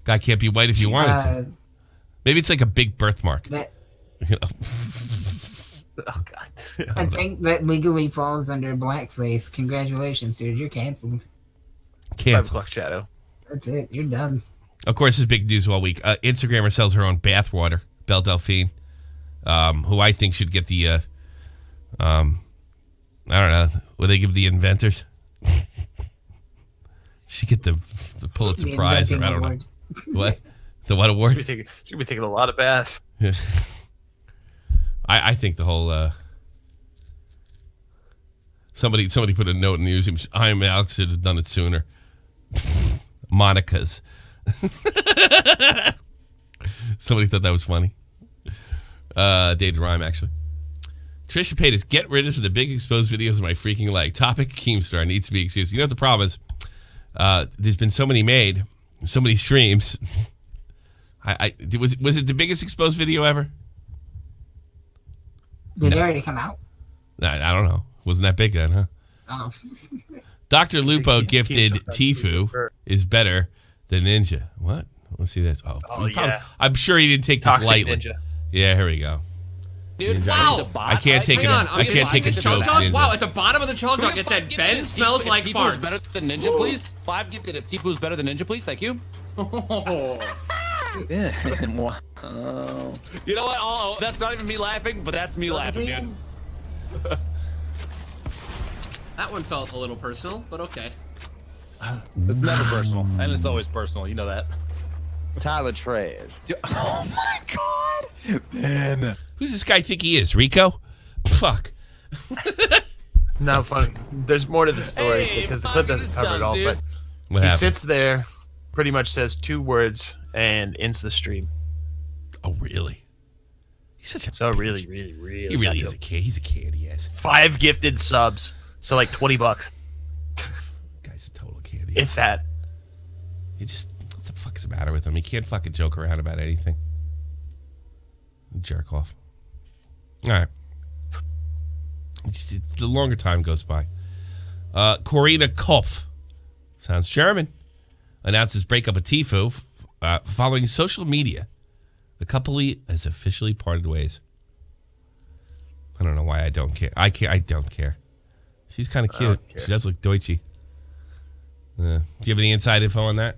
Guy can't be white if you wanted to. Maybe it's like a big birthmark. Oh God. I think that legally falls under blackface. Congratulations, dude. You're canceled. 5 Cancel. o'clock shadow. That's it. You're done. Of course, this is big news all week. Instagrammer sells her own bathwater, Belle Delphine, who I think should get the, I don't know, what do they give the inventors? She get the Pulitzer The Prize, or I inventing don't award. know. What? The what award? She'll be taking a lot of baths. I think the whole, somebody put a note in the newsroom. Imalexx should have done it sooner. Monica's. Somebody thought that was funny. Dated rhyme, actually. Trisha Paytas, get rid of the big exposed videos of my freaking leg. Topic, Keemstar needs to be excused. You know what the problem is? There's been so many made, so many streams. Was it the biggest exposed video ever? Did it already come out? I don't know. Wasn't that big then, huh? Oh. Dr. Lupo gifted Tifu is better than Ninja. What? Let's see this. I'm sure he didn't take this Toxic lightly. Ninja. Yeah, here we go. Dude, Ninja. wow. I can't take it. I can't take a joke, Ninja. Wow, at the bottom of the chug jug it said Ben smells like Tifu farts. is better than Ninja, please. 5 gifted if Tifu is better than Ninja, please. Thank you. You know what? Oh, that's not even me laughing, but that's me laughing, dude. That one felt a little personal, but okay. It's never personal, and it's always personal. You know that. Tyler Trash. Oh my God, Ben. Who's this guy think he is? Rico? Fuck. No, funny. There's more to the story because the clip doesn't cover it all. But What he happened? sits there, pretty much says 2 words, and ends the stream. Oh, really? He's such a really He really is a kid. He's a candy ass. 5 gifted subs, so like $20. Guy's a total candy. If that. He just, what the fuck's the matter with him? He can't fucking joke around about anything. Jerk off. All right. The longer time goes by. Corina Kopf, sounds German, announces breakup with Tifu following social media. The couple has officially parted ways. I don't know why I don't care. I don't care. She's kind of cute. She does look Deutsche. Do you have any inside info on that?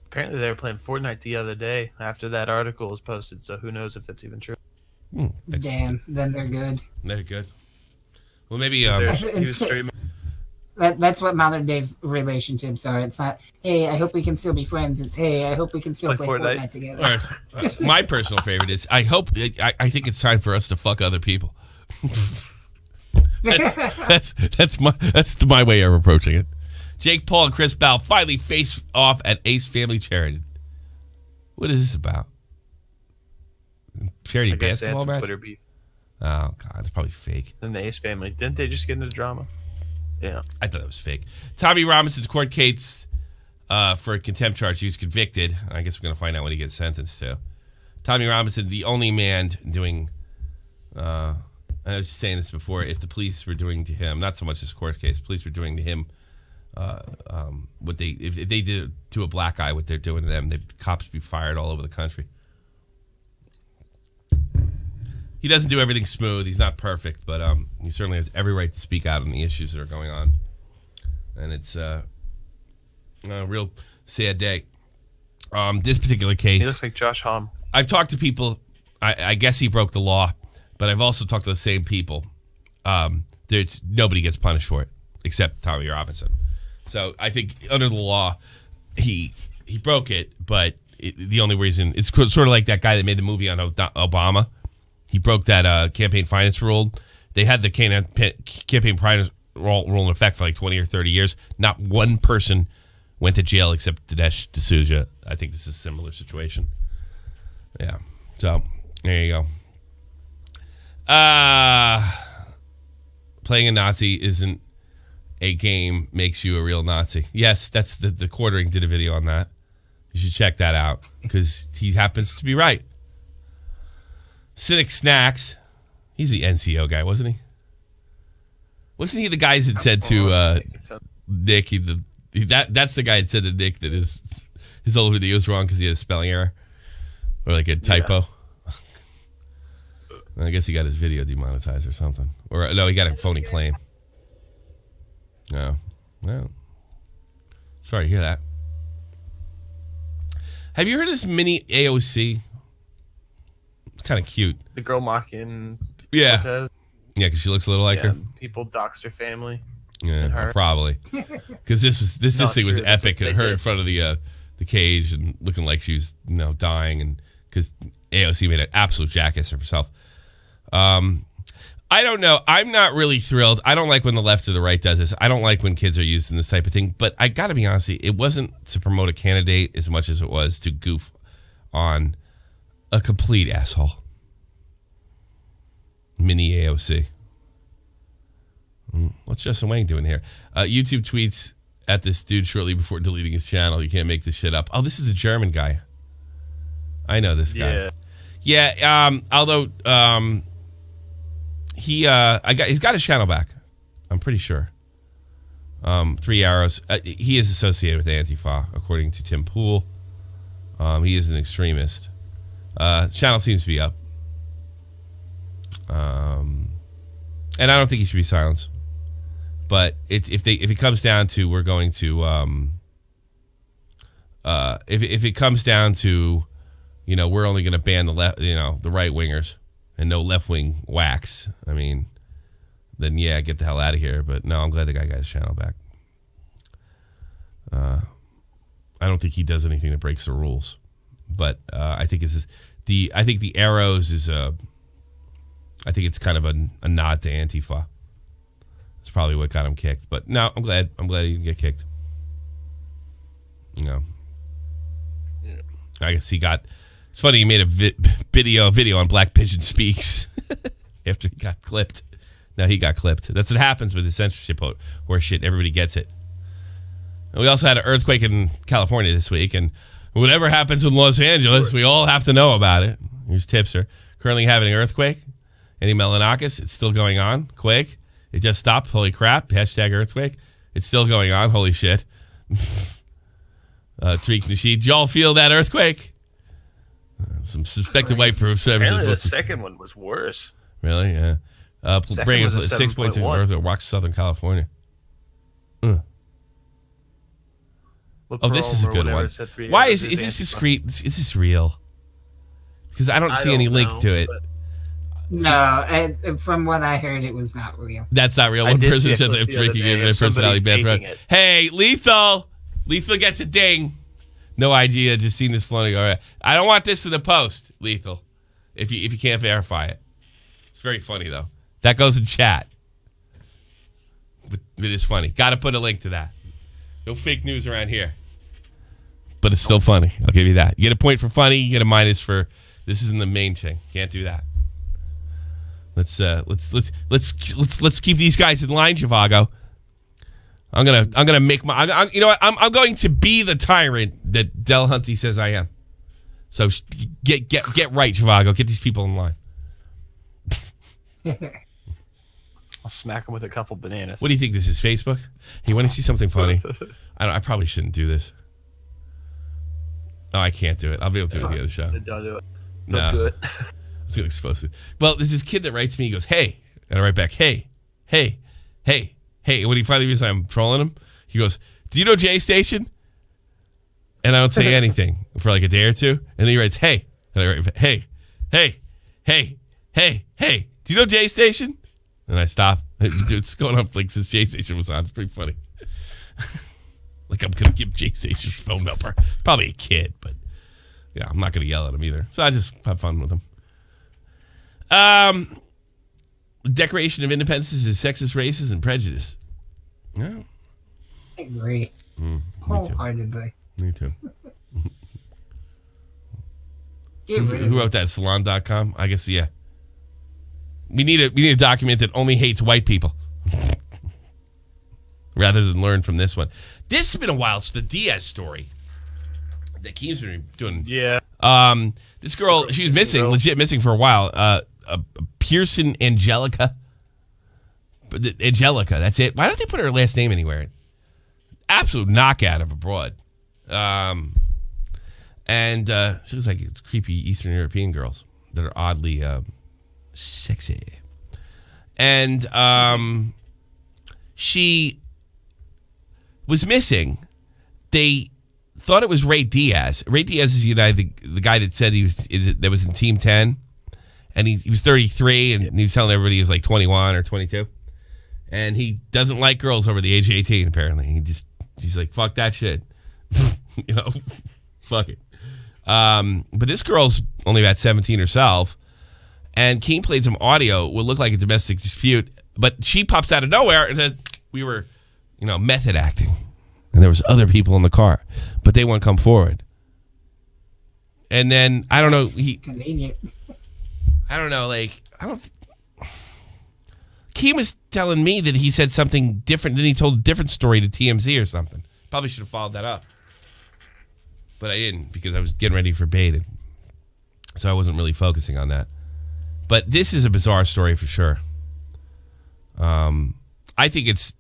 Apparently they were playing Fortnite the other day after that article was posted, so who knows if that's even true. Damn, then they're good. They're good. Well, maybe He was streaming. That's what modern day relationships are. It's not, hey, I hope we can still be friends. It's, hey, I hope we can still play Fortnite together. All right. My personal favorite is I think it's time for us to fuck other people. that's my way of approaching it. Jake Paul and Chris Bow finally face off at Ace Family Charity. What is this about? Charity I guess they had basketball some match? Twitter beef. Oh God, it's probably fake. And the Ace family, didn't they just get into drama? Yeah, I thought that was fake. Tommy Robinson's court case for a contempt charge. He was convicted. I guess we're gonna find out when he gets sentenced to. Tommy Robinson, the only man doing. I was just saying this before. If the police were doing to him, not so much this court case, police were doing to him. What they if they did to a black guy, what they're doing to them, the cops be fired all over the country. He doesn't do everything smooth. He's not perfect, but he certainly has every right to speak out on the issues that are going on. And it's a real sad day. This particular case. He looks like Josh Homme. I've talked to people. I guess he broke the law, but I've also talked to the same people. There's nobody gets punished for it except Tommy Robinson. So I think under the law, he broke it, but the only reason it's sort of like that guy that made the movie on Obama. He broke that campaign finance rule. They had the campaign finance rule in effect for like 20 or 30 years. Not one person went to jail except Dinesh D'Souza. I think this is a similar situation. Yeah. So there you go. Playing a Nazi isn't a game makes you a real Nazi. Yes, that's the Quartering did a video on that. You should check that out because he happens to be right. Cynic Snacks, he's the NCO guy, wasn't he? Wasn't he the guy that said to Nick? That's the guy that said to Nick that his whole video was wrong because he had a spelling error or like a typo. Yeah. I guess he got his video demonetized or something, or no, he got a phony claim. No, Well, sorry to hear that. Have you heard of this mini AOC? It's kind of cute. The girl mocking. Yeah. Cortez. Yeah, because she looks a little like her. People doxed her family. Yeah, probably. Because this thing was epic. Her in front of the cage and looking like she was dying, and because AOC made an absolute jackass of herself. I don't know. I'm not really thrilled. I don't like when the left or the right does this. I don't like when kids are used in this type of thing. But I got to be honest, it wasn't to promote a candidate as much as it was to goof on a complete asshole. Mini AOC. What's Justin Wang doing here? YouTube tweets at this dude shortly before deleting his channel. You can't make this shit up. Oh, this is the German guy. I know this guy. Yeah. Although he's got his channel back. I'm pretty sure. 3 Arrows. He is associated with Antifa, according to Tim Pool. He is an extremist. Channel seems to be up. And I don't think he should be silenced. But if it comes down to we're going to if it comes down to we're only going to ban the left the right wingers and no left wing whacks, I mean, then yeah, get the hell out of here. But no, I'm glad the guy got his channel back. I don't think he does anything that breaks the rules, but I think the Arrows is I think it's kind of a nod to Antifa. It's probably what got him kicked. But no, I'm glad he didn't get kicked. I guess he got. It's funny, he made a video on Black Pigeon Speaks after he got clipped. No, he got clipped. That's what happens with the censorship horse shit. Everybody gets it. And we also had an earthquake in California this week, and whatever happens in Los Angeles, we all have to know about it. Here's Tipster. Currently having an earthquake. Any Melanakis, it's still going on. Quake. It just stopped. Holy crap. Hashtag earthquake. It's still going on. Holy shit. Tariq Nasheed. Did y'all feel that earthquake? Some suspected white services. Apparently the second one was worse. Really? Yeah. Second was a 6.6 earthquake rocks Southern California. Oh, this is a good one. Why is this discreet? Is this real? Because I don't see any link to it. No, from what I heard, it was not real. That's not real. One person said they're drinking it and their personality bad. Hey, Lethal! Lethal gets a ding. No idea. Just seen this floating. All right. I don't want this in the post, Lethal. If you can't verify it. It's very funny, though. That goes in chat. But it is funny. Got to put a link to that. No fake news around here. But it's still funny. I'll give you that. You get a point for funny. You get a minus for this isn't the main thing. Can't do that. Let's keep these guys in line, Javago. I'm gonna make my. You know what? I'm going to be the tyrant that Del Hunty says I am. So get right, Javago. Get these people in line. I'll smack him with a couple bananas. What do you think? This is Facebook? Hey, want to see something funny? I probably shouldn't do this. Oh, I can't do it. I'll be able to do it at the other show. Don't do it. Don't do it. I was going to expose it. Well, there's this kid that writes me. He goes, hey. And I write back, hey. When he finally realizes I'm trolling him, he goes, do you know J Station? And I don't say anything for like a day or two. And then he writes, hey. And I write, hey. Do you know J Station? And I stop. It's going on like since J Station was on. It's pretty funny. Like I'm going to give J Station's phone number. Probably a kid, but yeah, I'm not going to yell at him either. So I just have fun with him. The Declaration of Independence is sexist, racist, and prejudice. Yeah. I agree. Wholeheartedly. Me too. Who wrote that? Salon.com? I guess, yeah. We need a document that only hates white people. Rather than learn from this one. This has been a while. It's the Diaz story that Keem's been doing. Yeah. This girl, she was missing, legit missing for a while. Pearson Angelica. Angelica, that's it. Why don't they put her last name anywhere? Absolute knockout of a broad. And she looks like it's creepy Eastern European girls that are oddly sexy. And she was missing. They thought it was Ray Diaz. Ray Diaz is the guy that said that was in Team 10, and he was 33, and he was telling everybody he was like 21 or 22, and he doesn't like girls over the age of 18. Apparently, he's like, fuck that shit, fuck it. But this girl's only about 17 herself, and Keen played some audio. What looked like a domestic dispute, but she pops out of nowhere and says we were, method acting. And there was other people in the car, but they won't come forward. And then I don't know. Convenient. I don't know. Key was telling me that he said something different. Then he told a different story to TMZ or something. Probably should have followed that up, but I didn't because I was getting ready for Baited, so I wasn't really focusing on that. But this is a bizarre story for sure. I think it's.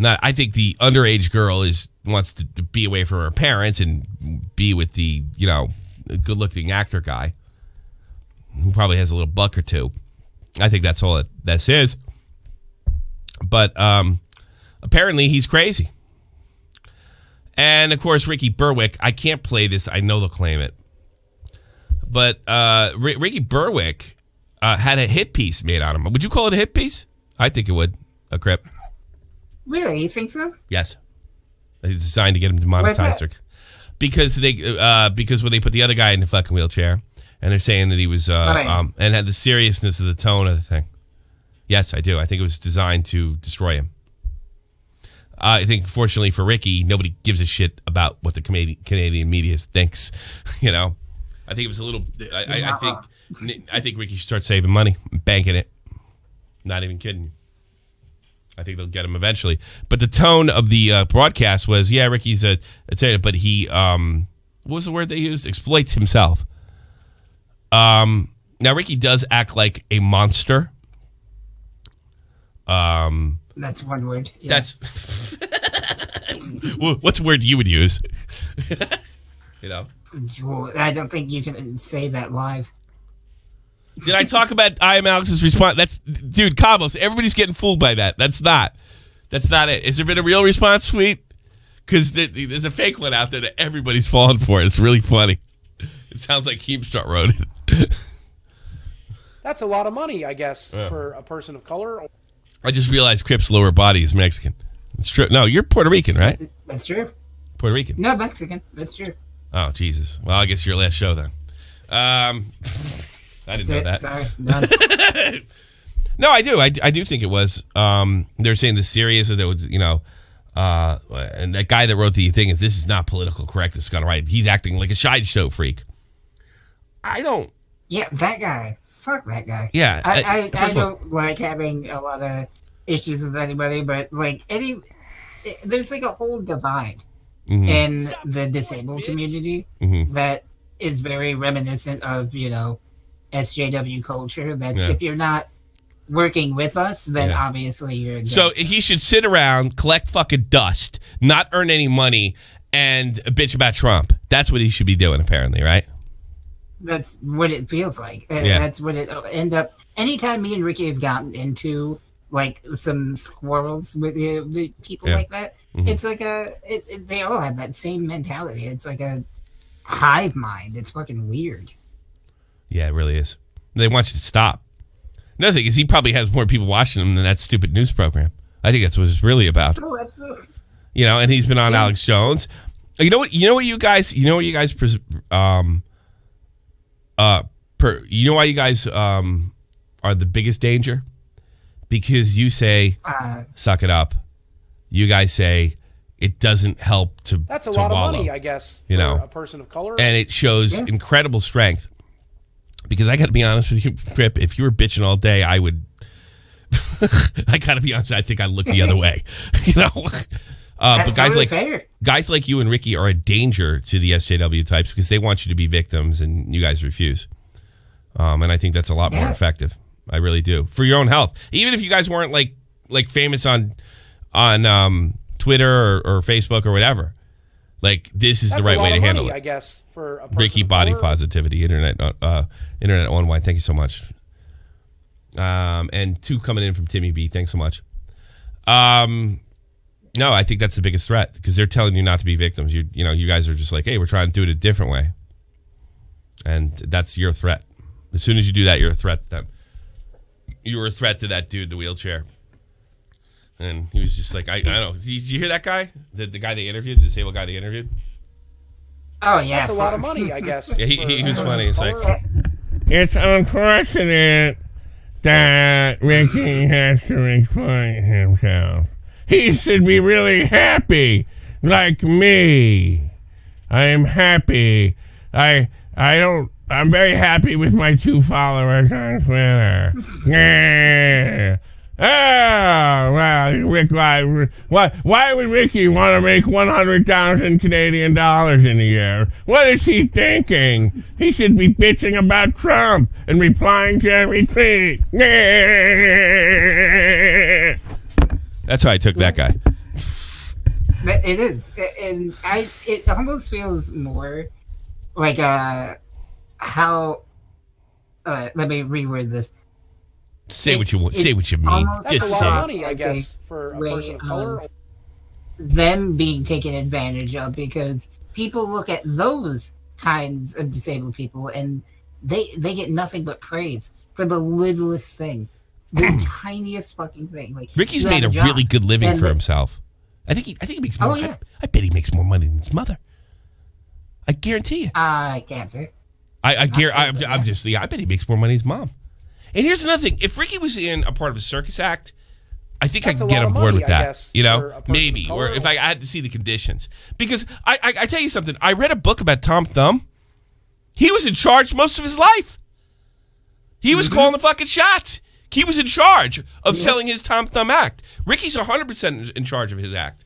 I think the underage girl wants to be away from her parents and be with the good-looking actor guy who probably has a little buck or two. I think that's all this is. But apparently he's crazy. And of course Ricky Berwick. I can't play this. I know they'll claim it. But Ricky Berwick had a hit piece made on him. Would you call it a hit piece? I think it would. A Crip. Really? You think so? Yes. It's designed to get him demonetized. Because when they put the other guy in the fucking wheelchair, and they're saying that he was and had the seriousness of the tone of the thing. Yes, I do. I think it was designed to destroy him. I think, fortunately for Ricky, nobody gives a shit about what the Canadian media thinks. I think it was a little. I think Ricky should start saving money, banking it. Not even kidding you. I think they'll get him eventually. But the tone of the broadcast was, yeah, Ricky's a but he, what was the word they used? Exploits himself. Now, Ricky does act like a monster. That's one word. Yeah. That's, what's a word you would use? I don't think you can say that live. Did I talk about Imalexx's response? Dude, Cabos, everybody's getting fooled by that. That's not it. Has there been a real response tweet? Because there's a fake one out there that everybody's falling for. It's really funny. It sounds like Keemstar wrote it. That's a lot of money, I guess, for a person of color. I just realized Crip's lower body is Mexican. It's true. No, you're Puerto Rican, right? That's true. Puerto Rican. No, Mexican. That's true. Oh, Jesus. Well, I guess your last show then. I didn't know that. Sorry. No, I do. I do think it was. They're saying the serious that was, and that guy that wrote the thing is this is not political correct. It's gonna right. He's acting like a sideshow freak. I don't. Yeah, that guy. Fuck that guy. Yeah, I don't like having a lot of issues with anybody, but there's like a whole divide in the disabled community that is very reminiscent of SJW culture. That's if you're not working with us, then obviously you're against us. He should sit around, collect fucking dust, not earn any money, and bitch about Trump. That's what he should be doing, apparently, right? That's what it feels like. That's what it end up. Anytime me and Ricky have gotten into like some squirrels with people like that, it's like they all have that same mentality. It's like a hive mind. It's fucking weird. Yeah, it really is. They want you to stop. Another thing is he probably has more people watching him than that stupid news program. I think that's what it's really about. Oh, absolutely. And he's been on Alex Jones. You know what you guys you know why you guys are the biggest danger? Because you say suck it up. You guys say it doesn't help to That's a to lot wallow, of money, I guess, for a person of color. And it shows incredible strength. Because I got to be honest with you, Crip, if you were bitching all day, I would. I got to be honest. I think I'd look the other way. But guys like you and Ricky are a danger to the SJW types because they want you to be victims and you guys refuse. And I think that's a lot more effective. I really do, for your own health. Even if you guys weren't like famous on Twitter or Facebook or whatever. Like this is the right way to handle it. I guess for a person Ricky body positivity, internet on wine. Thank you so much. And 2 coming in from Timmy B. Thanks so much. No, I think that's the biggest threat because they're telling you not to be victims. You guys are just like, hey, we're trying to do it a different way. And that's your threat. As soon as you do that, you're a threat to them. You were a threat to that dude in the wheelchair. And he was just like, I don't know. Did you hear that guy? The guy they interviewed, the disabled guy they interviewed? Oh, yeah. That's a lot of money, I guess. Yeah, he was funny. It's like, it's unfortunate that Ricky has to explain himself. He should be really happy, like me. I am happy. I'm very happy with my 2 followers on Twitter. Yeah. Oh, well, Rick, why would Ricky want to make 100,000 Canadian dollars in a year? What is he thinking? He should be bitching about Trump and replying to every tweet. Yeah. That's how I took that guy. But it is, and it almost feels more like how. Let me reword this. Say what you want. Say what you mean. That's a lot of money, I guess, for a person of color. Them being taken advantage of because people look at those kinds of disabled people and they get nothing but praise for the littlest thing, the tiniest fucking thing. Like Ricky's made a really good living for himself. I think he makes more. Yeah. I bet he makes more money than his mother. I guarantee you. I can't say. I bet he makes more money than his mom. And here's another thing: if Ricky was in a part of a circus act, I think I could get on board with that. Maybe, or if I had to see the conditions. Because I tell you something, I read a book about Tom Thumb. He was in charge most of his life. He was calling the fucking shots. He was in charge of selling his Tom Thumb act. Ricky's 100% in charge of his act.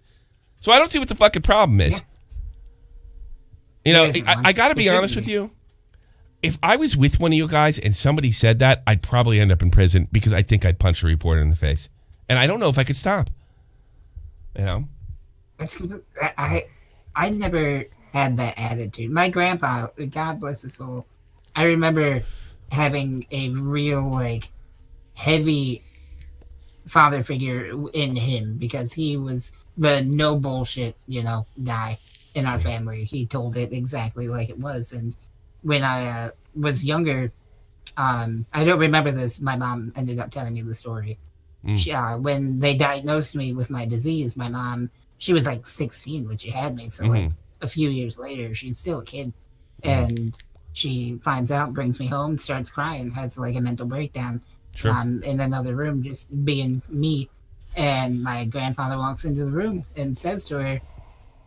So I don't see what the fucking problem is. I got to be honest with you. If I was with one of you guys and somebody said that, I'd probably end up in prison because I think I'd punch a reporter in the face. And I don't know if I could stop. I never had that attitude. My grandpa, God bless his soul, I remember having a real, heavy father figure in him because he was the no bullshit, guy in our family. He told it exactly like it was. And when I was younger, I don't remember this. My mom ended up telling me the story. She, when they diagnosed me with my disease, my mom, she was 16 when she had me. So a few years later, she's still a kid. And she finds out, brings me home, starts crying, has a mental breakdown. Sure. In another room, just being me. And my grandfather walks into the room and says to her,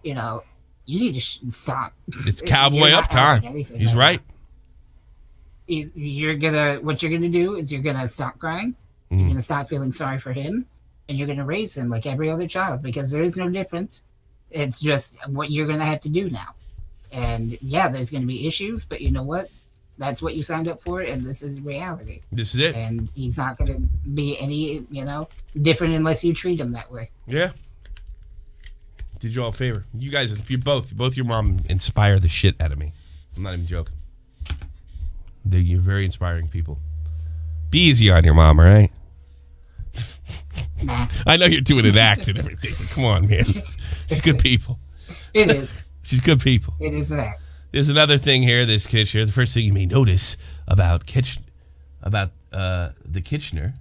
you need to stop. It's cowboy up time. He's right. What you're gonna do is you're gonna stop crying. You're gonna stop feeling sorry for him, and you're gonna raise him like every other child because there is no difference. It's just what you're gonna have to do now. And yeah, there's gonna be issues, but you know what? That's what you signed up for, and this is reality. This is it. And he's not gonna be any, different unless you treat him that way. Yeah. Did you all a favor? You guys, both your mom inspire the shit out of me. I'm not even joking. You're very inspiring people. Be easy on your mom, all right? Nah. I know you're doing an act and everything, but come on, man. She's good people. It is. She's good people. It is that. There's another thing here, this Kitchener. The first thing you may notice about the Kitchener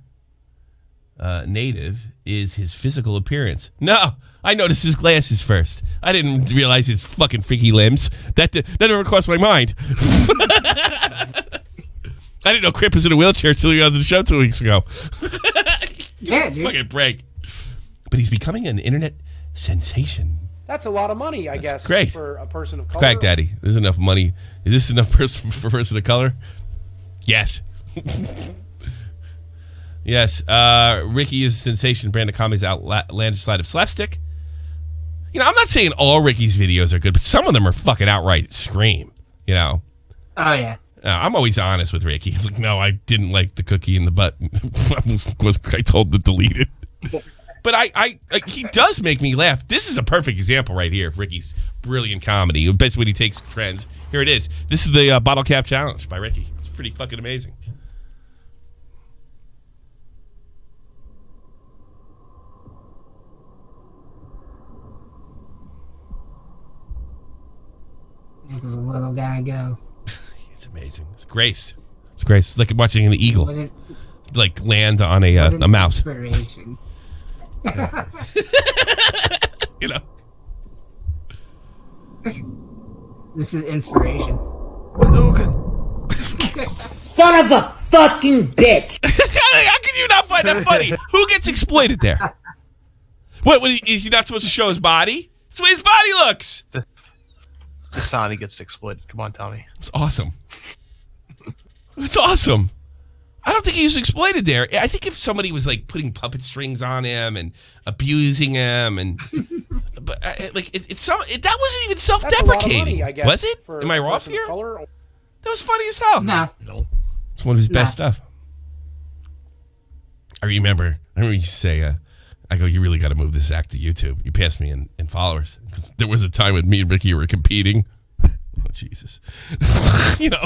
native is his physical appearance. No, I noticed his glasses first. I didn't realize his fucking freaky limbs. That never crossed my mind. I didn't know Crip was in a wheelchair until he was on the show 2 weeks ago. Yeah, dude. Fucking break. But he's becoming an internet sensation. That's a lot of money, I guess, great. for a person of color. Crack Daddy, there's enough money. Is this enough for a person of color? Yes. Yes. Ricky is a sensation. Brand of comedy's outlandish side of slapstick. I'm not saying all Ricky's videos are good, but some of them are fucking outright scream. Oh yeah. I'm always honest with Ricky. He's like, no, I didn't like the cookie in the butt. I told him to delete it. But he does make me laugh. This is a perfect example right here of Ricky's brilliant comedy. Best when he takes trends. Here it is. This is the bottle cap challenge by Ricky. It's pretty fucking amazing. guy go? It's amazing. It's grace. It's grace. It's like watching an eagle like land on a mouse. Inspiration. You know. This is inspiration. Son of a fucking bitch! How can you not find that funny? Who gets exploited there? What is he not supposed to show his body? That's the way his body looks. Dasani gets exploited. Come on, Tommy. It's awesome. It's awesome. I don't think he was exploited there. I think if somebody was like putting puppet strings on him and abusing him, and but that wasn't even self-deprecating, I guess, was it? for Am I a off person of here? color. That was funny as hell. No. It's one of his best stuff. I remember you used to say, I go, you really got to move this act to YouTube. You passed me in followers. Because there was a time when me and Ricky were competing. Oh, Jesus. You know.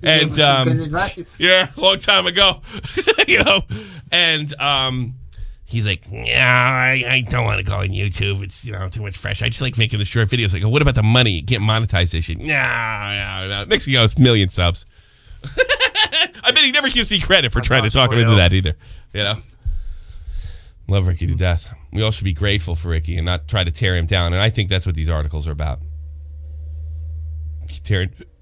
And, yeah, a long time ago. You know. And he's like, yeah, I don't want to go on YouTube. It's, too much fresh. I just like making the short videos. I go, what about the money? Get monetized this shit. No. Next thing you know, it's million subs. I bet he never gives me credit for trying to talk him into that either. You know? Love Ricky to death. We all should be grateful for Ricky and not try to tear him down. And I think that's what these articles are about.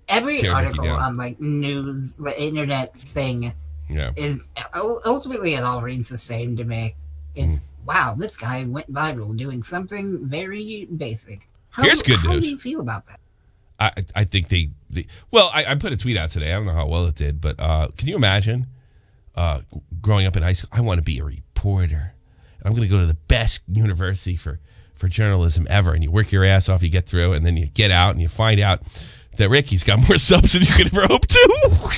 Every article on like news, the internet thing is ultimately it all reads the same to me. It's wow, this guy went viral doing something very basic. Here's good news. How do you feel about that? I think I put a tweet out today. I don't know how well it did, but can you imagine growing up in high school? I want to be a reporter. I'm going to go to the best university for journalism ever. And you work your ass off, you get through, and then you get out and you find out that Ricky's got more subs than you could ever hope to.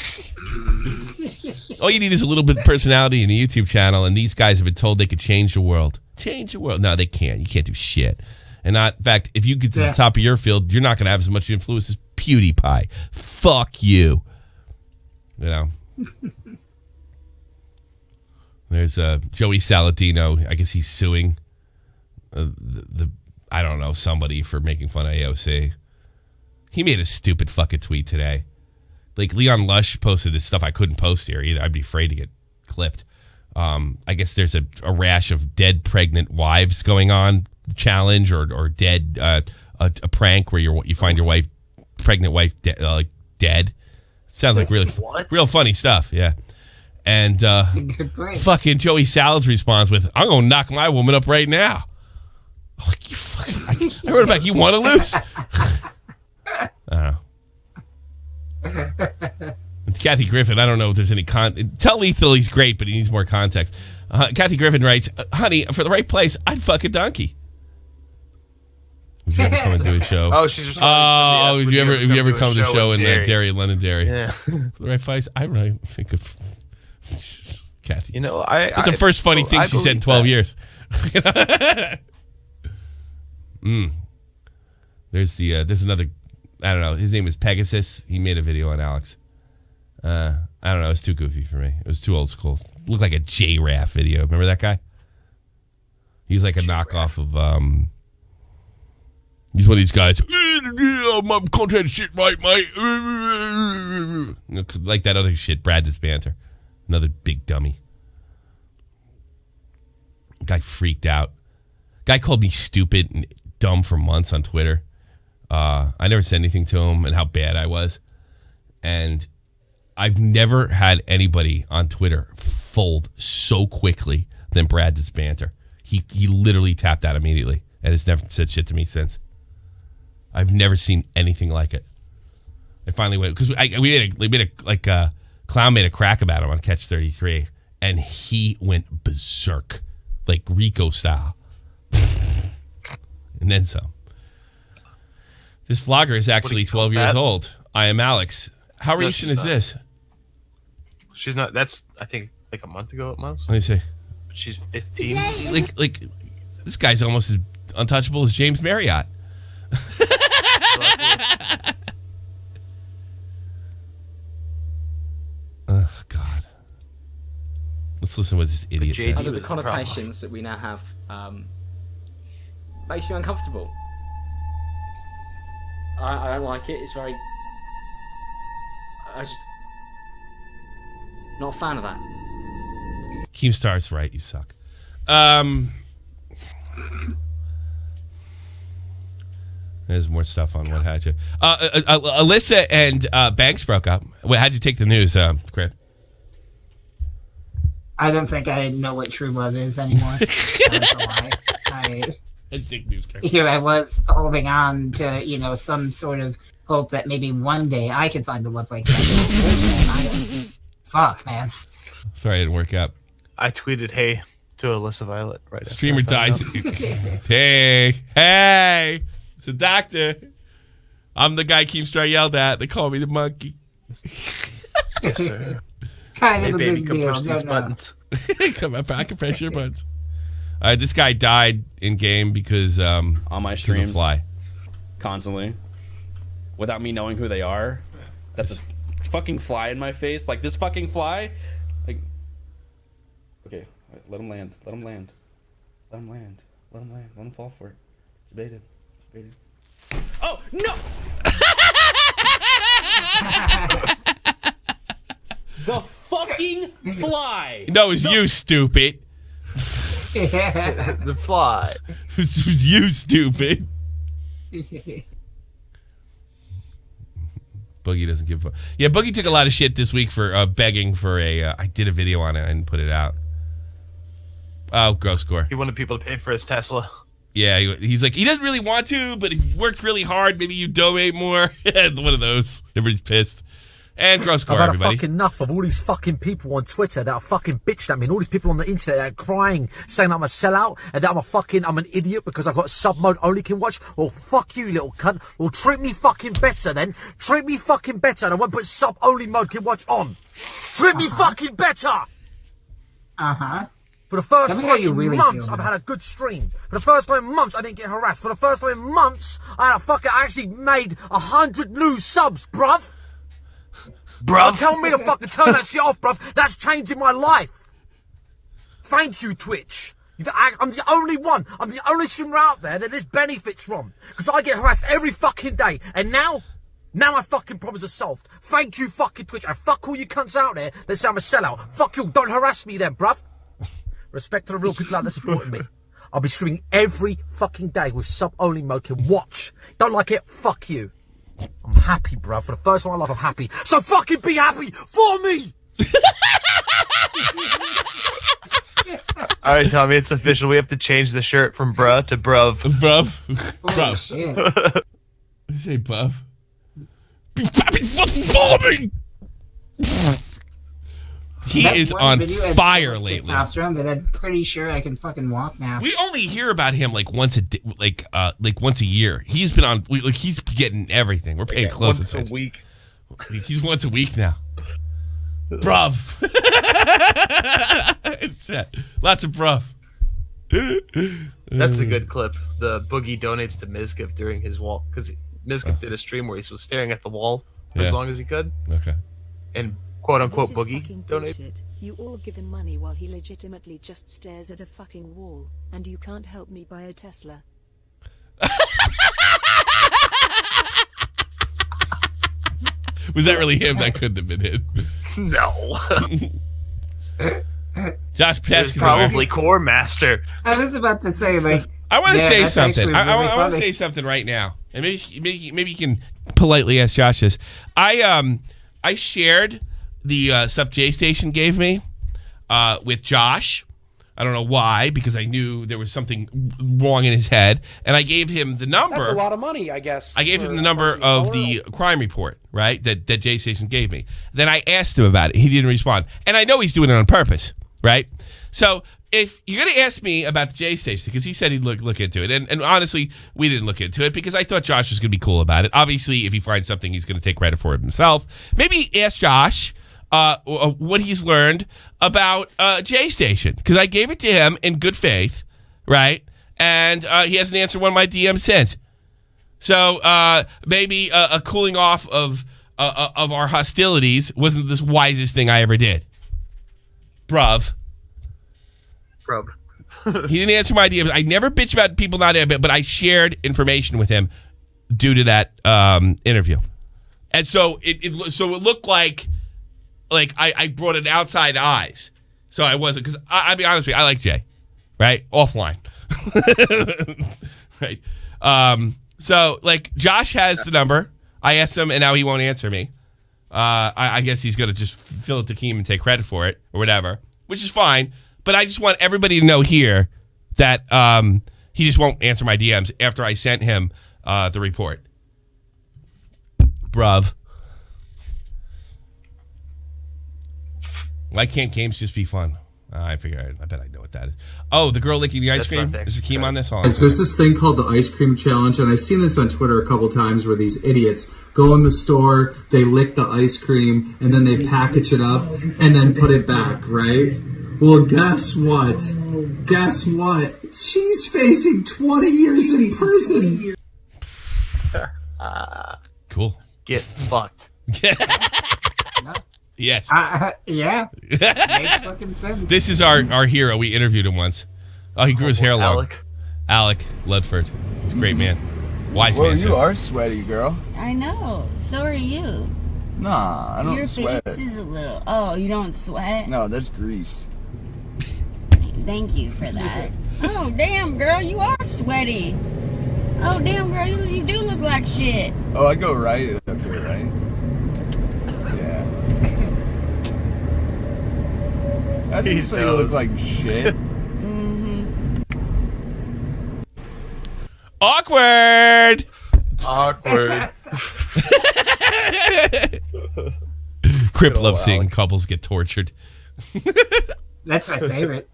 All you need is a little bit of personality in a YouTube channel, and these guys have been told they could change the world. Change the world. No, they can't. You can't do shit. And in fact, if you get to the top of your field, you're not going to have as much influence as PewDiePie. Fuck you. You know. There's Joey Saladino. I guess he's suing I don't know, somebody for making fun of AOC. He made a stupid fucking tweet today. Like Leon Lush posted this stuff I couldn't post here either. I'd be afraid to get clipped. I guess there's a rash of dead pregnant wives going on challenge or dead a prank where you find your pregnant wife dead. Sounds like real funny stuff. Yeah. And fucking Joey Salad's responds with, I'm going to knock my woman up right now. Oh, you fucking, I wrote about you want to lose? I don't know. Kathy Griffin, I don't know if there's any tell Lethal he's great, but he needs more context. Kathy Griffin writes, honey, for the right price, I'd fuck a donkey. Would you ever come and do a show? Oh, she's responding. Would you ever come to the show in Derry, Londonderry? Yeah. For the right price, I really think of Kathy. That's the first funny thing she said in 12 years. There's another, I don't know, his name is Pegasus. He made a video on Alex. I don't know, it's too goofy for me. It was too old school. Looked like a J-Raff video. Remember that guy? He was like a knockoff of he's one of these guys. I'm contract shit right, mate. Like that other shit, Brad Disbanter. Another big dummy. Guy freaked out. Guy called me stupid and dumb for months on Twitter. I never said anything to him and how bad I was. And I've never had anybody on Twitter fold so quickly than Brad Disbanter. He literally tapped out immediately and has never said shit to me since. I've never seen anything like it. I finally went because Clown made a crack about him on Catch 33, and he went berserk, like Rico style, and then some. This vlogger is actually 12 years old. Imalexx. How recent is this? She's not. That's I think like a month ago at most. Let me see. She's 15. Like this guy's almost as untouchable as James Marriott. Oh God. Let's listen to what this idiot says. Under the connotations that we now have, makes me uncomfortable. I don't like it. It's very. I just not a fan of that. Keemstar's right. You suck. There's more stuff on what had you. Alyssa and Banks broke up. How'd you take the news, Crip? I don't think I know what true love is anymore. That's a lie. Here I was holding on to, some sort of hope that maybe one day I could find a love like that. Fuck, man. Sorry, it didn't work out. I tweeted "Hey" to Alyssa Violet right after Streamer I found dies. out. Hey, it's a doctor. I'm the guy Keemstar yelled at. They call me the monkey. Yes, sir. Kind Hey, of a baby, big come deal. push these buttons. Come on, I can press your buttons. This guy died in game because on my streams, fly constantly, without me knowing who they are. That's a fucking fly in my face. Like this fucking fly. Like, okay, let him land. Let him land. Let him land. Let him land. Let him fall for it. It's baited. It's baited. Oh no! The fucking fly. No, it's you, stupid. The fly. It was you, stupid. Boogie doesn't give a fuck. Yeah, Boogie took a lot of shit this week for begging for a. I did a video on it. I didn't put it out. Oh, gross score. He wanted people to pay for his Tesla. Yeah, he's like, he doesn't really want to, but he worked really hard. Maybe you donate more. One of those. Everybody's pissed. And gross score, I've had everybody. fucking enough of all these fucking people on Twitter that are fucking bitched at me, and all these people on the internet that are crying, saying I'm a sellout, and that I'm an idiot because I've got sub mode only can watch. Well, fuck you, little cunt. Well, treat me fucking better then. Treat me fucking better, and I won't put sub only mode can watch on. Treat me fucking better! For the first time in months, I've had a good stream. For the first time in months, I didn't get harassed. For the first time in months, I actually made 100 new subs, bruv. Don't tell me to fucking turn that shit off, bruv. That's changing my life. Thank you, Twitch. I'm the only one. I'm the only streamer out there that this benefits from. Because I get harassed every fucking day. And now my fucking problems are solved. Thank you, fucking Twitch. And fuck all you cunts out there that say I'm a sellout. Fuck you. Don't harass me then, bruv. Respect to the real people out there supporting me. I'll be streaming every fucking day with sub-only mode to watch. Don't like it? Fuck you. I'm happy, bruv. For the first time in my life, I'm happy. So fucking be happy for me! All right, Tommy, it's official. We have to change the shirt from bruh to bruv. Bruv. Bruv. I say buff. Be happy for me! He is on fire lately. But I'm pretty sure I can fucking walk now. We only hear about him like once a year. He's been on. He's getting everything. We're paying close attention. Once a week. He's once a week now, bruv. Lots of bruv. That's a good clip. The Boogie donates to Mizkif during his wall because Mizkif did a stream where he was staring at the wall for as long as he could. Okay. And quote unquote This is Boogie fucking donate. bullshit. You all give him money while he legitimately just stares at a fucking wall, and you can't help me buy a Tesla. Was that really him? That couldn't have been him. No. Josh It's probably Core Master. I was about to say, like, I want to say that's something. actually I really want to funny. say something right now, and maybe you can politely ask Josh this. I shared the stuff J Station gave me with Josh. I don't know why, because I knew there was something wrong in his head, and I gave him the number. That's a lot of money, I guess. I gave him the number of the crime report, right, that J Station gave me. Then I asked him about it. He didn't respond, and I know he's doing it on purpose, right? So if you're going to ask me about the J Station, because he said he'd look into it, and honestly, we didn't look into it because I thought Josh was going to be cool about it. Obviously, if he finds something, he's going to take credit for it himself. Maybe ask Josh what he's learned about J Station, because I gave it to him in good faith, right? And he hasn't answered one of my DMs since. So maybe a cooling off of our hostilities wasn't the wisest thing I ever did. Bruv. He didn't answer my DMs. I never bitch about people not, but I shared information with him due to that interview. And so it looked like I brought an outside eyes. So I wasn't, because I'll be honest with you, I like Jay, right? Offline. Right. So like Josh has the number. I asked him and now he won't answer me. I guess he's going to just fill it to Keem and take credit for it or whatever, which is fine. But I just want everybody to know here that he just won't answer my DMs after I sent him the report. Bruv. Why can't games just be fun? I figure I bet I know what that is. Oh, the girl licking the ice cream? Is Keem on this? So there's this thing called the ice cream challenge, and I've seen this on Twitter a couple times where these idiots go in the store, they lick the ice cream, and then they package it up and then put it back, right? Well, guess what? Guess what? She's facing 20 years in prison. Cool. Get fucked. Yes. Yeah. Makes fucking sense. This is our hero. We interviewed him once. Oh, he grew his hair long. Alec Ludford. He's a great man. Wise man, too. You are sweaty, girl. I know. So are you. Nah, I don't sweat. Your face is a little... Oh, you don't sweat? No, that's grease. Thank you for that. Oh, damn, girl, you are sweaty. Oh, damn, girl, you do look like shit. Oh, I go right up here, right? Yeah. I didn't say you look like shit. Awkward. Crip loves seeing couples get tortured. That's my favorite.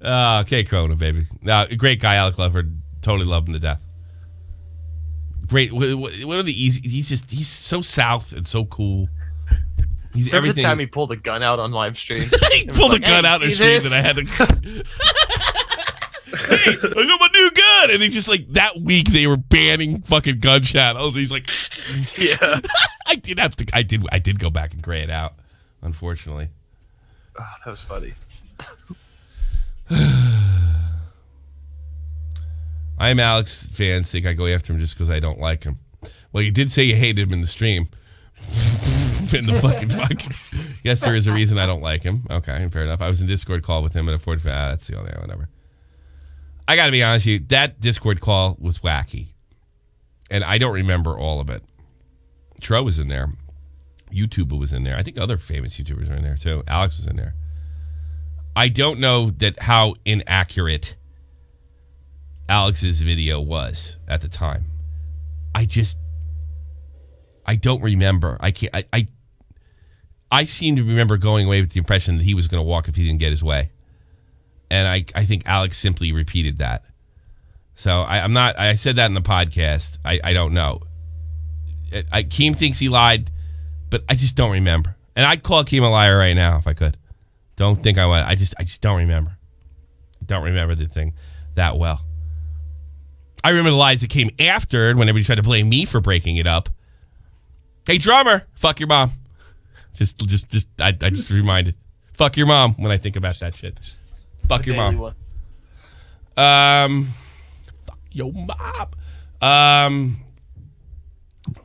Okay, Corona, baby. Great guy, Alec Ludford. Totally love him to death. Great. What are the easy? He's so south and so cool. He's Remember everything. the time he pulled a gun out on live stream? He pulled a gun out on stream and I had to. Hey, I got my new gun, and they just like that week they were banning fucking gun channels. He's like, yeah. I did go back and gray it out, unfortunately. Oh, that was funny. I'm Alex fans think I go after him just because I don't like him. Well, you did say you hated him in the stream. In the fucking Yes, there is a reason I don't like him. Okay, fair enough. I was in Discord call with him at a 45. That's the only whatever. I got to be honest with you. That Discord call was wacky. And I don't remember all of it. Tro was in there. YouTuber was in there. I think other famous YouTubers were in there too. Alex was in there. I don't know how inaccurate Alex's video was at the time. I don't remember. I seem to remember going away with the impression that he was going to walk if he didn't get his way. And I think Alex simply repeated that. So I said that in the podcast. I don't know. Keem thinks he lied, but I just don't remember. And I'd call Keem a liar right now if I could. Don't think I would. I just don't remember. I don't remember the thing that well. I remember the lies that came after when everybody tried to blame me for breaking it up. Hey, drummer, fuck your mom. I just reminded. Fuck your mom when I think about that shit. Fuck your mom. Fuck your mom.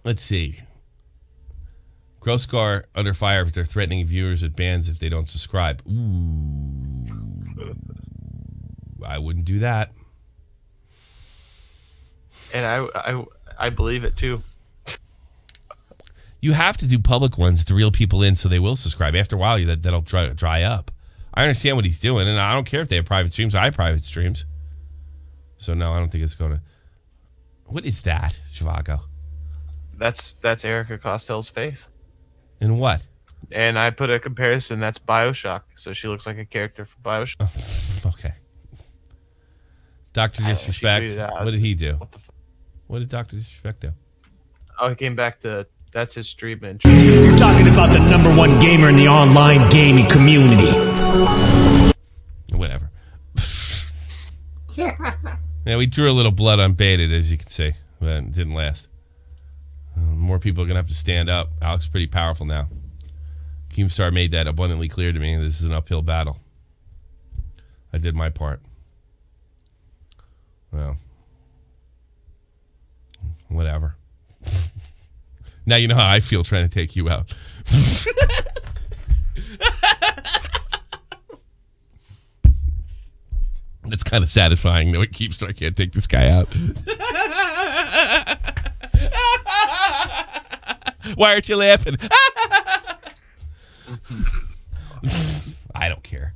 Let's see. Grosscar under fire if they're threatening viewers with bans if they don't subscribe. Ooh. I wouldn't do that. And I believe it too. You have to do public ones to reel people in so they will subscribe. After a while, that'll dry up. I understand what he's doing, and I don't care if they have private streams. I have private streams. So, no, I don't think it's going to... What is that, Zhivago? That's Erica Costello's face. In what? And I put a comparison. That's BioShock. So she looks like a character from BioShock. Okay. Dr. Disrespect. What did he do? What did Dr. Disrespect do? Oh, he came back to... That's his stream and You're talking about the #1 gamer in the online gaming community. Whatever. Yeah, we drew a little blood on Baited, as you can see, but it didn't last. More people are going to have to stand up. Alex is pretty powerful now. Keemstar made that abundantly clear to me. This is an uphill battle. I did my part. Well, Whatever. Now you know how I feel trying to take you out. It's kind of satisfying, though. It keeps I can't take this guy out. Why aren't you laughing? I don't care.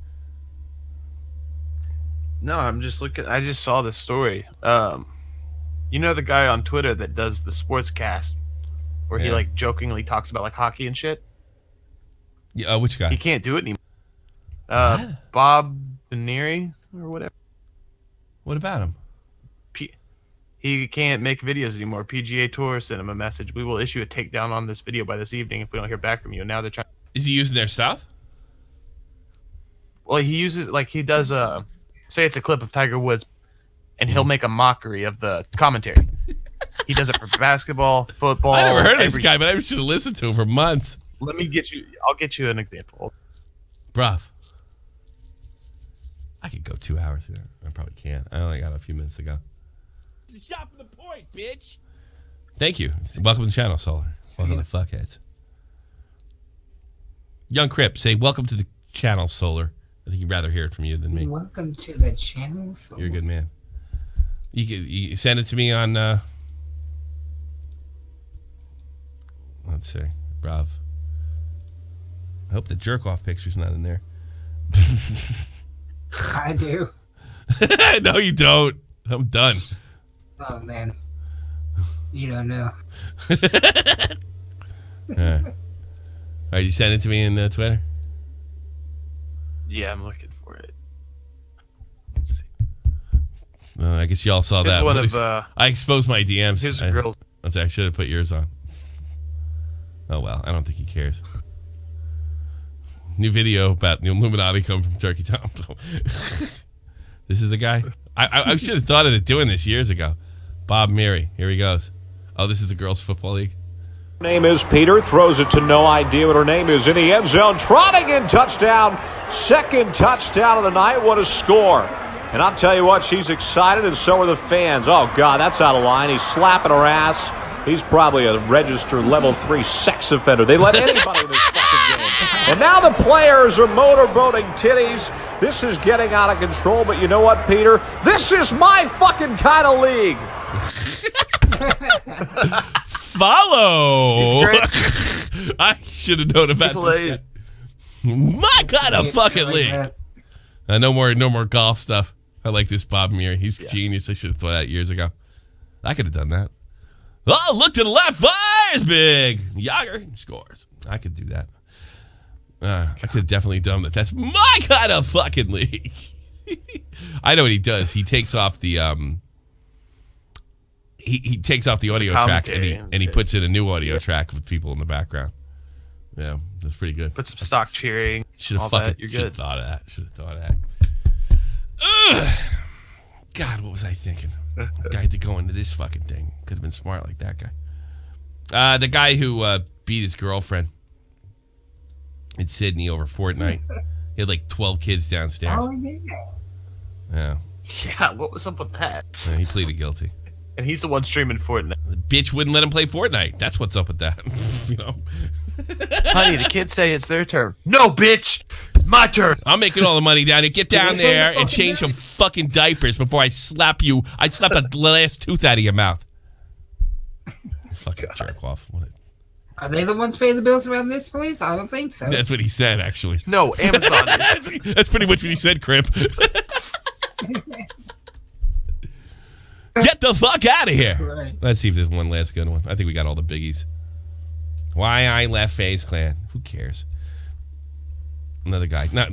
No, I'm just looking. I just saw this story. You know the guy on Twitter that does the sports cast, where he like jokingly talks about like hockey and shit. Yeah, which guy? He can't do it anymore. Bob Beneri or whatever. What about him? He can't make videos anymore. PGA Tour sent him a message. We will issue a takedown on this video by this evening if we don't hear back from you. And now they're trying. Is he using their stuff? Well, he uses like he does say it's a clip of Tiger Woods, and he'll make a mockery of the commentary. He does it for basketball, football. I never heard of this guy, but I should have listened to him for months. Let me get you. I'll get you an example. Bruh. I could go 2 hours here. I probably can't. I only got a few minutes to go. This is shot from the point, bitch. Thank you. Welcome to the channel, Solar. Welcome to the fuckheads. Young Crip, say welcome to the channel, Solar. I think he'd rather hear it from you than me. Welcome to the channel, Solar. You're a good man. You send it to me on... let's see. Brav. I hope the jerk-off picture's not in there. I do. No, you don't. I'm done. Oh, man. You don't know. All right, you send it to me in Twitter? Yeah, I'm looking for it. Let's see. I guess y'all saw Here's that. one of, I exposed my DMs. His girls. I should have put yours on. Oh, well. I don't think he cares. New video about the Illuminati coming from Turkey Town. This is the guy. I should have thought of doing this years ago. Bob Mary. Here he goes. Oh, this is the girls' football league. Name is Peter, throws it to no idea what her name is in the end zone, trotting in, touchdown, second touchdown of the night. What a score. And I'll tell you what, she's excited and so are the fans. Oh God, that's out of line. He's slapping her ass. He's probably a registered level 3 sex offender. They let anybody in this fucking game. And now the players are motorboating titties. This is getting out of control, but you know what, Peter? This is my fucking kind of league. Follow. I should have known about this guy. My kind of fucking league. No more golf stuff. I like this Bob Muir. He's genius. I should have thought that years ago. I could have done that. Oh, look to the left. Fires big. Yager scores. I could do that. I could have definitely done that. That's my kind of fucking league. I know what he does. He takes off the he takes off the audio track and he puts in a new audio track with people in the background. Yeah, that's pretty good. Put some stock cheering. Should have fucking. You're good. Thought of that. Should have thought of that. Ugh. God, what was I thinking? Guy had to go into this fucking thing. Could have been smart like that guy. The guy who beat his girlfriend in Sydney over Fortnite. He had like 12 kids downstairs. Oh, yeah. Yeah. Yeah, what was up with that? Yeah, he pleaded guilty. And he's the one streaming Fortnite. The bitch wouldn't let him play Fortnite. That's what's up with that. You know? Honey, the kids say it's their turn. No, bitch! It's my turn! I'm making all the money down here. Get down there and change some fucking diapers before I slap you. I'd slap the last tooth out of your mouth. Fucking jerk off. Are they the ones paying the bills around this place? I don't think so. That's what he said, actually. No, Amazon is. That's pretty much what he said, Crip. Get the fuck out of here. Right. Let's see if there's one last good one. I think we got all the biggies. Why I left FaZe Clan. Who cares? Another guy. Now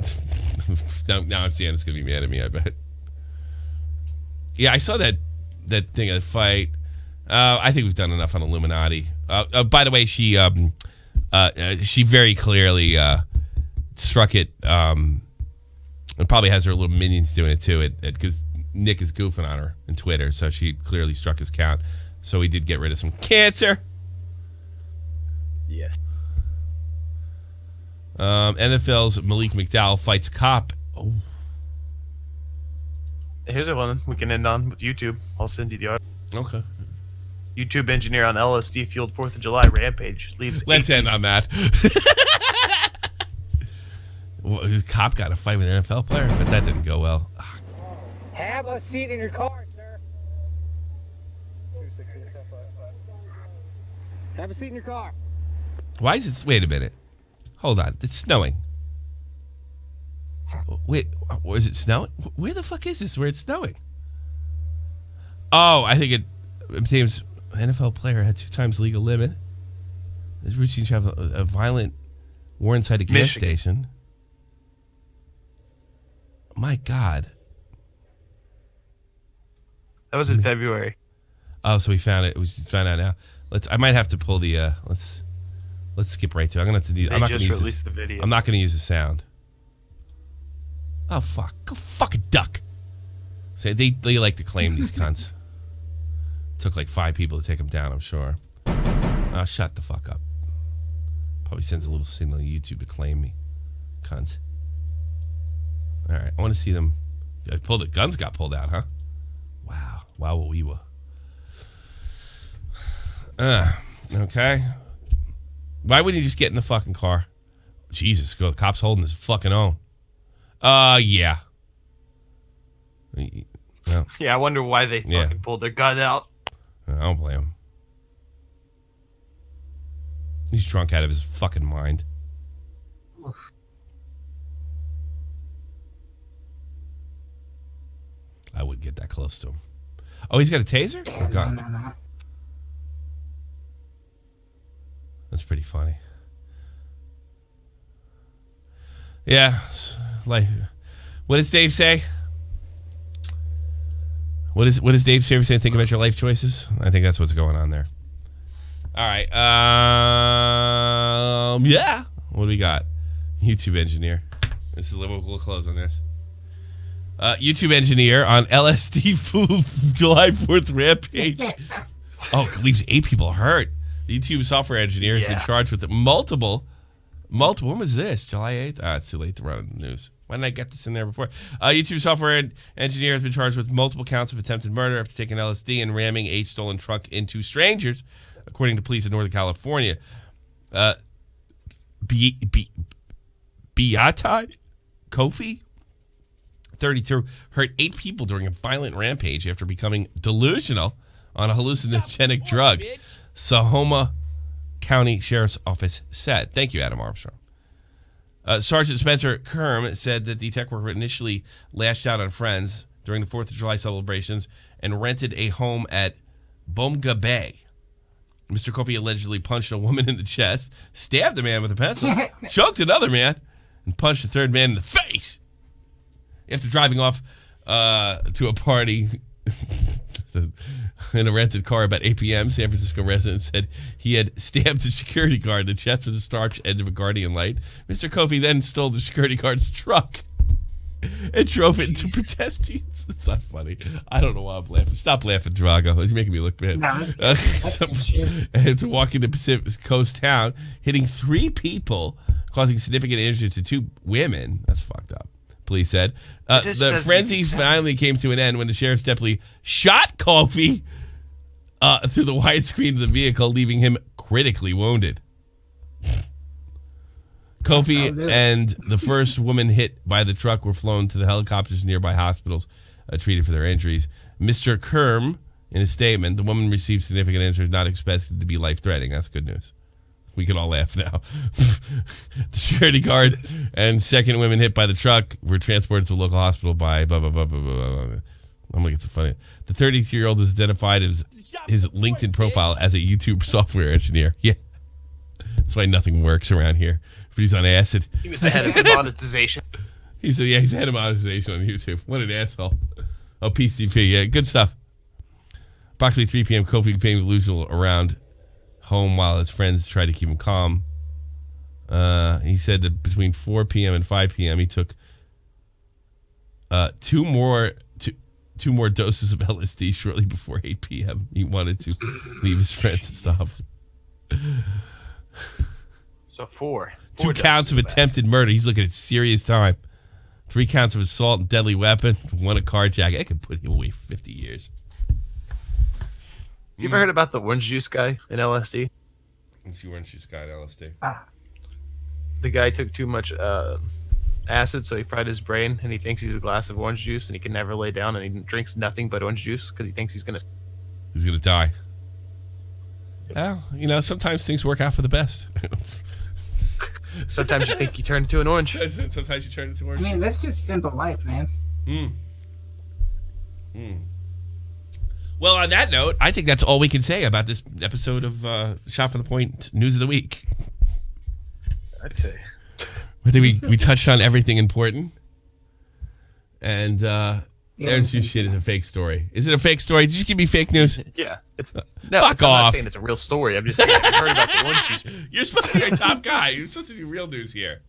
I'm seeing it's going to be mad at me, I bet. Yeah, I saw that thing of the fight. I think we've done enough on Illuminati. By the way, she very clearly struck it, and probably has her little minions doing it too, because Nick is goofing on her on Twitter, so she clearly struck his count. So we did get rid of some cancer. Yes. NFL's Malik McDowell fights cop. Oh. Here's a one we can end on with YouTube. I'll send you the article. Okay. YouTube engineer on LSD fueled 4th of July rampage leaves. Let's end on that. Well, his cop got a fight with an NFL player, but that didn't go well. Have a seat in your car, sir. Have a seat in your car. Why is it? Wait a minute. Hold on. It's snowing. Wait, was it snowing? Where the fuck is this? Where it's snowing? Oh, I think it. James, NFL player had 2 times legal limit. Is routine to have a violent war inside a gas station. My God. That was in February. Oh, so we found it. We just found out now. I might have to pull the. Let's skip right to it. I'm gonna have to do. They I'm not just gonna use released the video. I'm not gonna use the sound. Oh fuck! Go fuck a duck. Say they like to claim these cunts. Took like 5 people to take them down. I'm sure. Oh, shut the fuck up. Probably sends a little signal to YouTube to claim me, cunts. All right, I want to see them. Guns got pulled out, huh? Wow, what we were. Okay. Why wouldn't he just get in the fucking car? Jesus, the cop's holding his fucking own. Yeah. Well, Yeah, I wonder why they fucking pulled their gun out. I don't blame him. He's drunk out of his fucking mind. I wouldn't get that close to him. Oh, he's got a taser? Oh, God. No. That's pretty funny. Yeah. Like, what does Dave say? What does Dave Shaver say? Think about your life choices. I think that's what's going on there. All right. Yeah. What do we got? YouTube engineer. This is we'll close on this. YouTube engineer on LSD Fool July 4th rampage. Oh, leaves 8 people hurt. YouTube software engineer has been charged with multiple. When was this? July 8th? It's too late to run the news. Why didn't I get this in there before? YouTube software engineer has been charged with multiple counts of attempted murder after taking LSD and ramming a stolen truck into strangers, according to police in Northern California. Beatai Kofi, 32, hurt 8 people during a violent rampage after becoming delusional on a hallucinogenic drug. Sonoma County Sheriff's Office said. Thank you, Adam Armstrong. Sergeant Spencer Kerm said that the tech worker initially lashed out on friends during the 4th of July celebrations and rented a home at Bomga Bay. Mr. Kofi allegedly punched a woman in the chest, stabbed a man with a pencil, choked another man, and punched a third man in the face. After driving off to a party in a rented car about 8 p.m., San Francisco resident said he had stabbed a security guard in the chest with a starch end of a guardian light. Mr. Kofi then stole the security guard's truck and drove it into pedestrians. That's not funny. I don't know why I'm laughing. Stop laughing, Drago. You're making me look bad. No, that's and to walk into Pacific Coast town, hitting 3 people, causing significant injury to 2 women. That's fucked up. Police said. The frenzy finally came to an end when the sheriff's deputy shot Kofi through the widescreen of the vehicle, leaving him critically wounded. Kofi and the first woman hit by the truck were flown to the helicopters in nearby hospitals, treated for their injuries. Mr. Kerm, in a statement, the woman received significant injuries, not expected to be life-threatening. That's good news. We can all laugh now. The security guard and second women hit by the truck were transported to a local hospital by blah, blah, blah, blah, blah, blah. I'm going to get so funny. The 32-year-old is identified as his LinkedIn profile as a YouTube software engineer. Yeah. That's why nothing works around here. But he's on acid. He was the head of monetization. He's the head of monetization on YouTube. What an asshole. Oh, PCP. Yeah, good stuff. Approximately 3 p.m., Kofi became delusional around home while his friends tried to keep him calm. He said that between 4 p.m. and 5 p.m. he took 2 more doses of LSD shortly before 8 p.m. He wanted to leave his friends and stuff. So 4. 2 counts of attempted murder. He's looking at serious time. 3 counts of assault and deadly weapon. 1 a carjacking. I could put him away for 50 years. You ever heard about the orange juice guy in LSD? Let's see, orange juice guy in LSD. The guy took too much acid, so he fried his brain, and he thinks he's a glass of orange juice, and he can never lay down, and he drinks nothing but orange juice because he thinks he's gonna die. Well, you know, sometimes things work out for the best. Sometimes you think you turn into an orange. Sometimes you turn into orange. I mean, that's just simple life, man. Well, on that note, I think that's all we can say about this episode of Shot from the Point News of the Week. I'd say. I think we touched on everything important. And orange juice shit is a fake story. Is it a fake story? Did you give me fake news? Yeah. It's no, fuck I'm off. not saying it's a real story. I'm just saying I've heard about the orange juice. You're supposed to be our top guy. You're supposed to do real news here.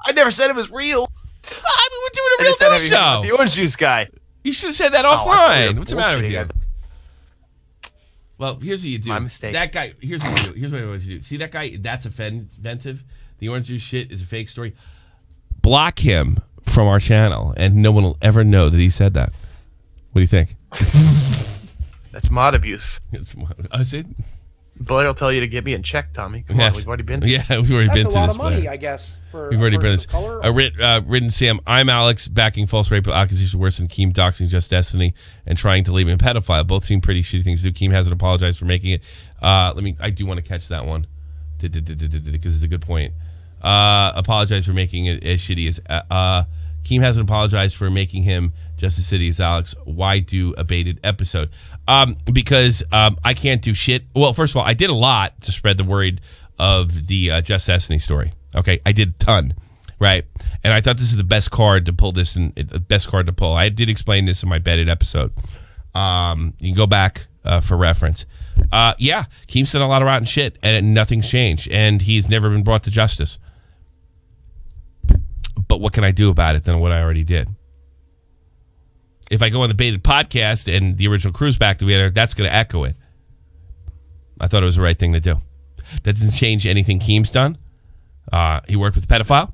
I never said it was real. I mean, we're doing a real news show. The orange juice guy. You should have said that offline. What's the matter with you? Well, here's what you do. My mistake. That guy, here's what you do. Here's what I want you to do. See that guy? That's offensive. The orange juice shit is a fake story. Block him from our channel, and no one will ever know that he said that. What do you think? That's mod abuse. Is it? Blair will tell you to get me in check, Tommy. Come on, we've already been to we've already been to this. That's a lot of money, I guess. We've already been to this. Written Sam, I'm Imalexx, backing false rape accusations worse than Keem doxing Just Destiny and trying to label him a pedophile. Both seem pretty shitty things to do. Keem hasn't apologized for making it. I do want to catch that one because it's a good point. Apologize for making it as shitty as Keem hasn't apologized for making him just as shitty as Alex. Why do a baited episode? Because I can't do shit. Well, first of all, I did a lot to spread the word of the Just Destiny story. Okay, I did a ton, right? And I thought this is the best card to pull this, and the best card to pull. I did explain this in my baited episode. You can go back for reference. Yeah, Keem said a lot of rotten shit, and nothing's changed, and he's never been brought to justice. But what can I do about it than what I already did? If I go on the baited podcast and the original crew's back together, that's going to echo it. I thought it was the right thing to do. That doesn't change anything Keem's done. He worked with a pedophile.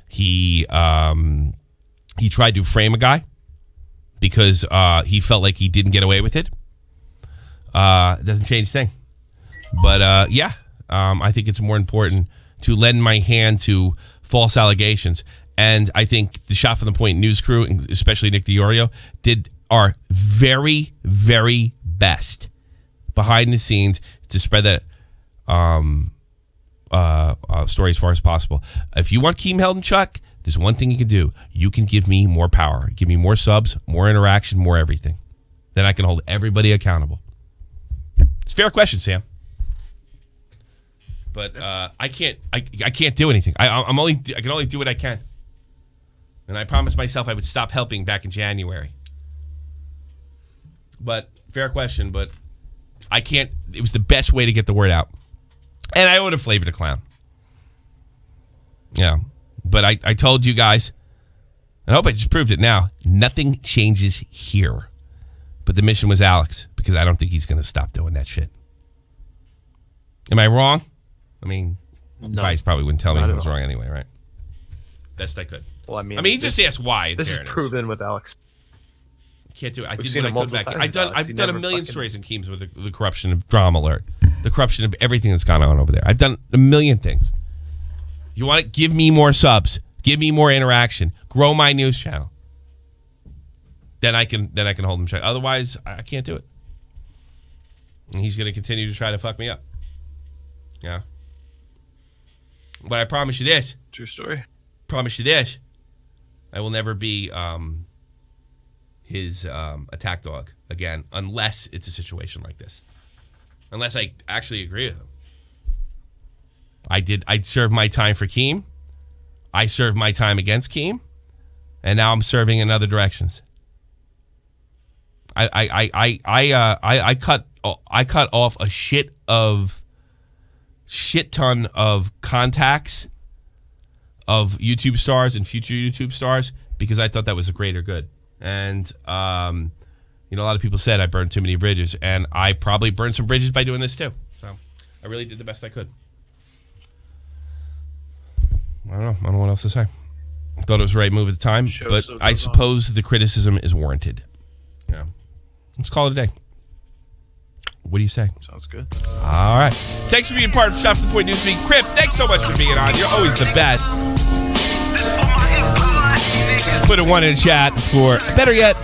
He tried to frame a guy because he felt like he didn't get away with it. It doesn't change a thing. But I think it's more important to lend my hand to false allegations. And I think the Shot from the Point news crew, especially Nick DiOrio, did our very, very best behind the scenes to spread that story as far as possible. If you want Keem held in check, there's one thing you can do. You can give me more power. Give me more subs, more interaction, more everything. Then I can hold everybody accountable. It's a fair question, Sam. But I can't do anything. I can only do what I can. And I promised myself I would stop helping back in January. But fair question, but I can't. It was the best way to get the word out. And I would have flavored a clown. Yeah. But I told you guys, I hope I just proved it now, nothing changes here. But the mission was Alex, because I don't think he's going to stop doing that shit. Am I wrong? I mean, no, guys probably wouldn't tell me if I was wrong anyway, right? Best I could. Well, I mean, he just asked why. This is proven with Alex. Can't do it. I We've did seen what him I could multiple back. times, I've done a million stories in Keems with the corruption of Drama Alert, the corruption of everything that's gone on over there. I've done a million things. You want to give me more subs, give me more interaction, grow my news channel. Then I can hold him check. Otherwise, I can't do it. And he's going to continue to try to fuck me up. Yeah. But I promise you this. True story. Promise you this. I will never be his attack dog again, unless it's a situation like this. Unless I actually agree with him. I served my time for Keem. I served my time against Keem. And now I'm serving in other directions. I cut off a shit ton of contacts of YouTube stars and future YouTube stars because I thought that was a greater good. And a lot of people said I burned too many bridges, and I probably burned some bridges by doing this too. So I really did the best I could. I don't know what else to say. I thought it was the right move at the time, but I suppose the criticism is warranted. Yeah. Let's call it a day. What do you say? Sounds good. All right. Thanks for being part of Shop to the Point Newsweek. Crip, thanks so much for being on. You're always the best. Put a 1 in chat for, better yet,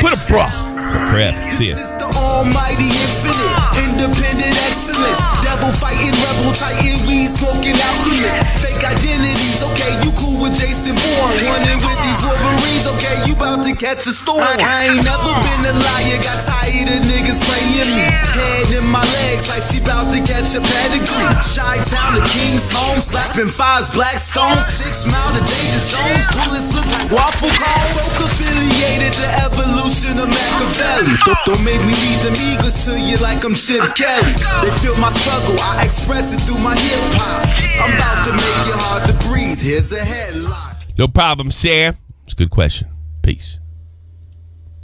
put a bra for Crip. See ya. This is the almighty infinite, independent excellence. Devil fighting, rebel titan, weed smoking alchemist. Fake identities, okay, you cool with Jason Bourne. Running with these Wolverines, okay, you about to catch a storm. I ain't never been a liar, got tired of niggas playing me. Head in my legs like she about to catch a pedigree. Chi-town, the king's home, slapping fives, black stones. 6 mile to danger zones, bullets look like waffle cones. Folk affiliated, the evolution of Machiavelli. Don't make me lead them eagles to you like I'm Chip Kelly. They feel my struggle, I express it through my hip hop. I'm about to make it hard to breathe, here's a headline. No problem, Sam. It's a good question. Peace.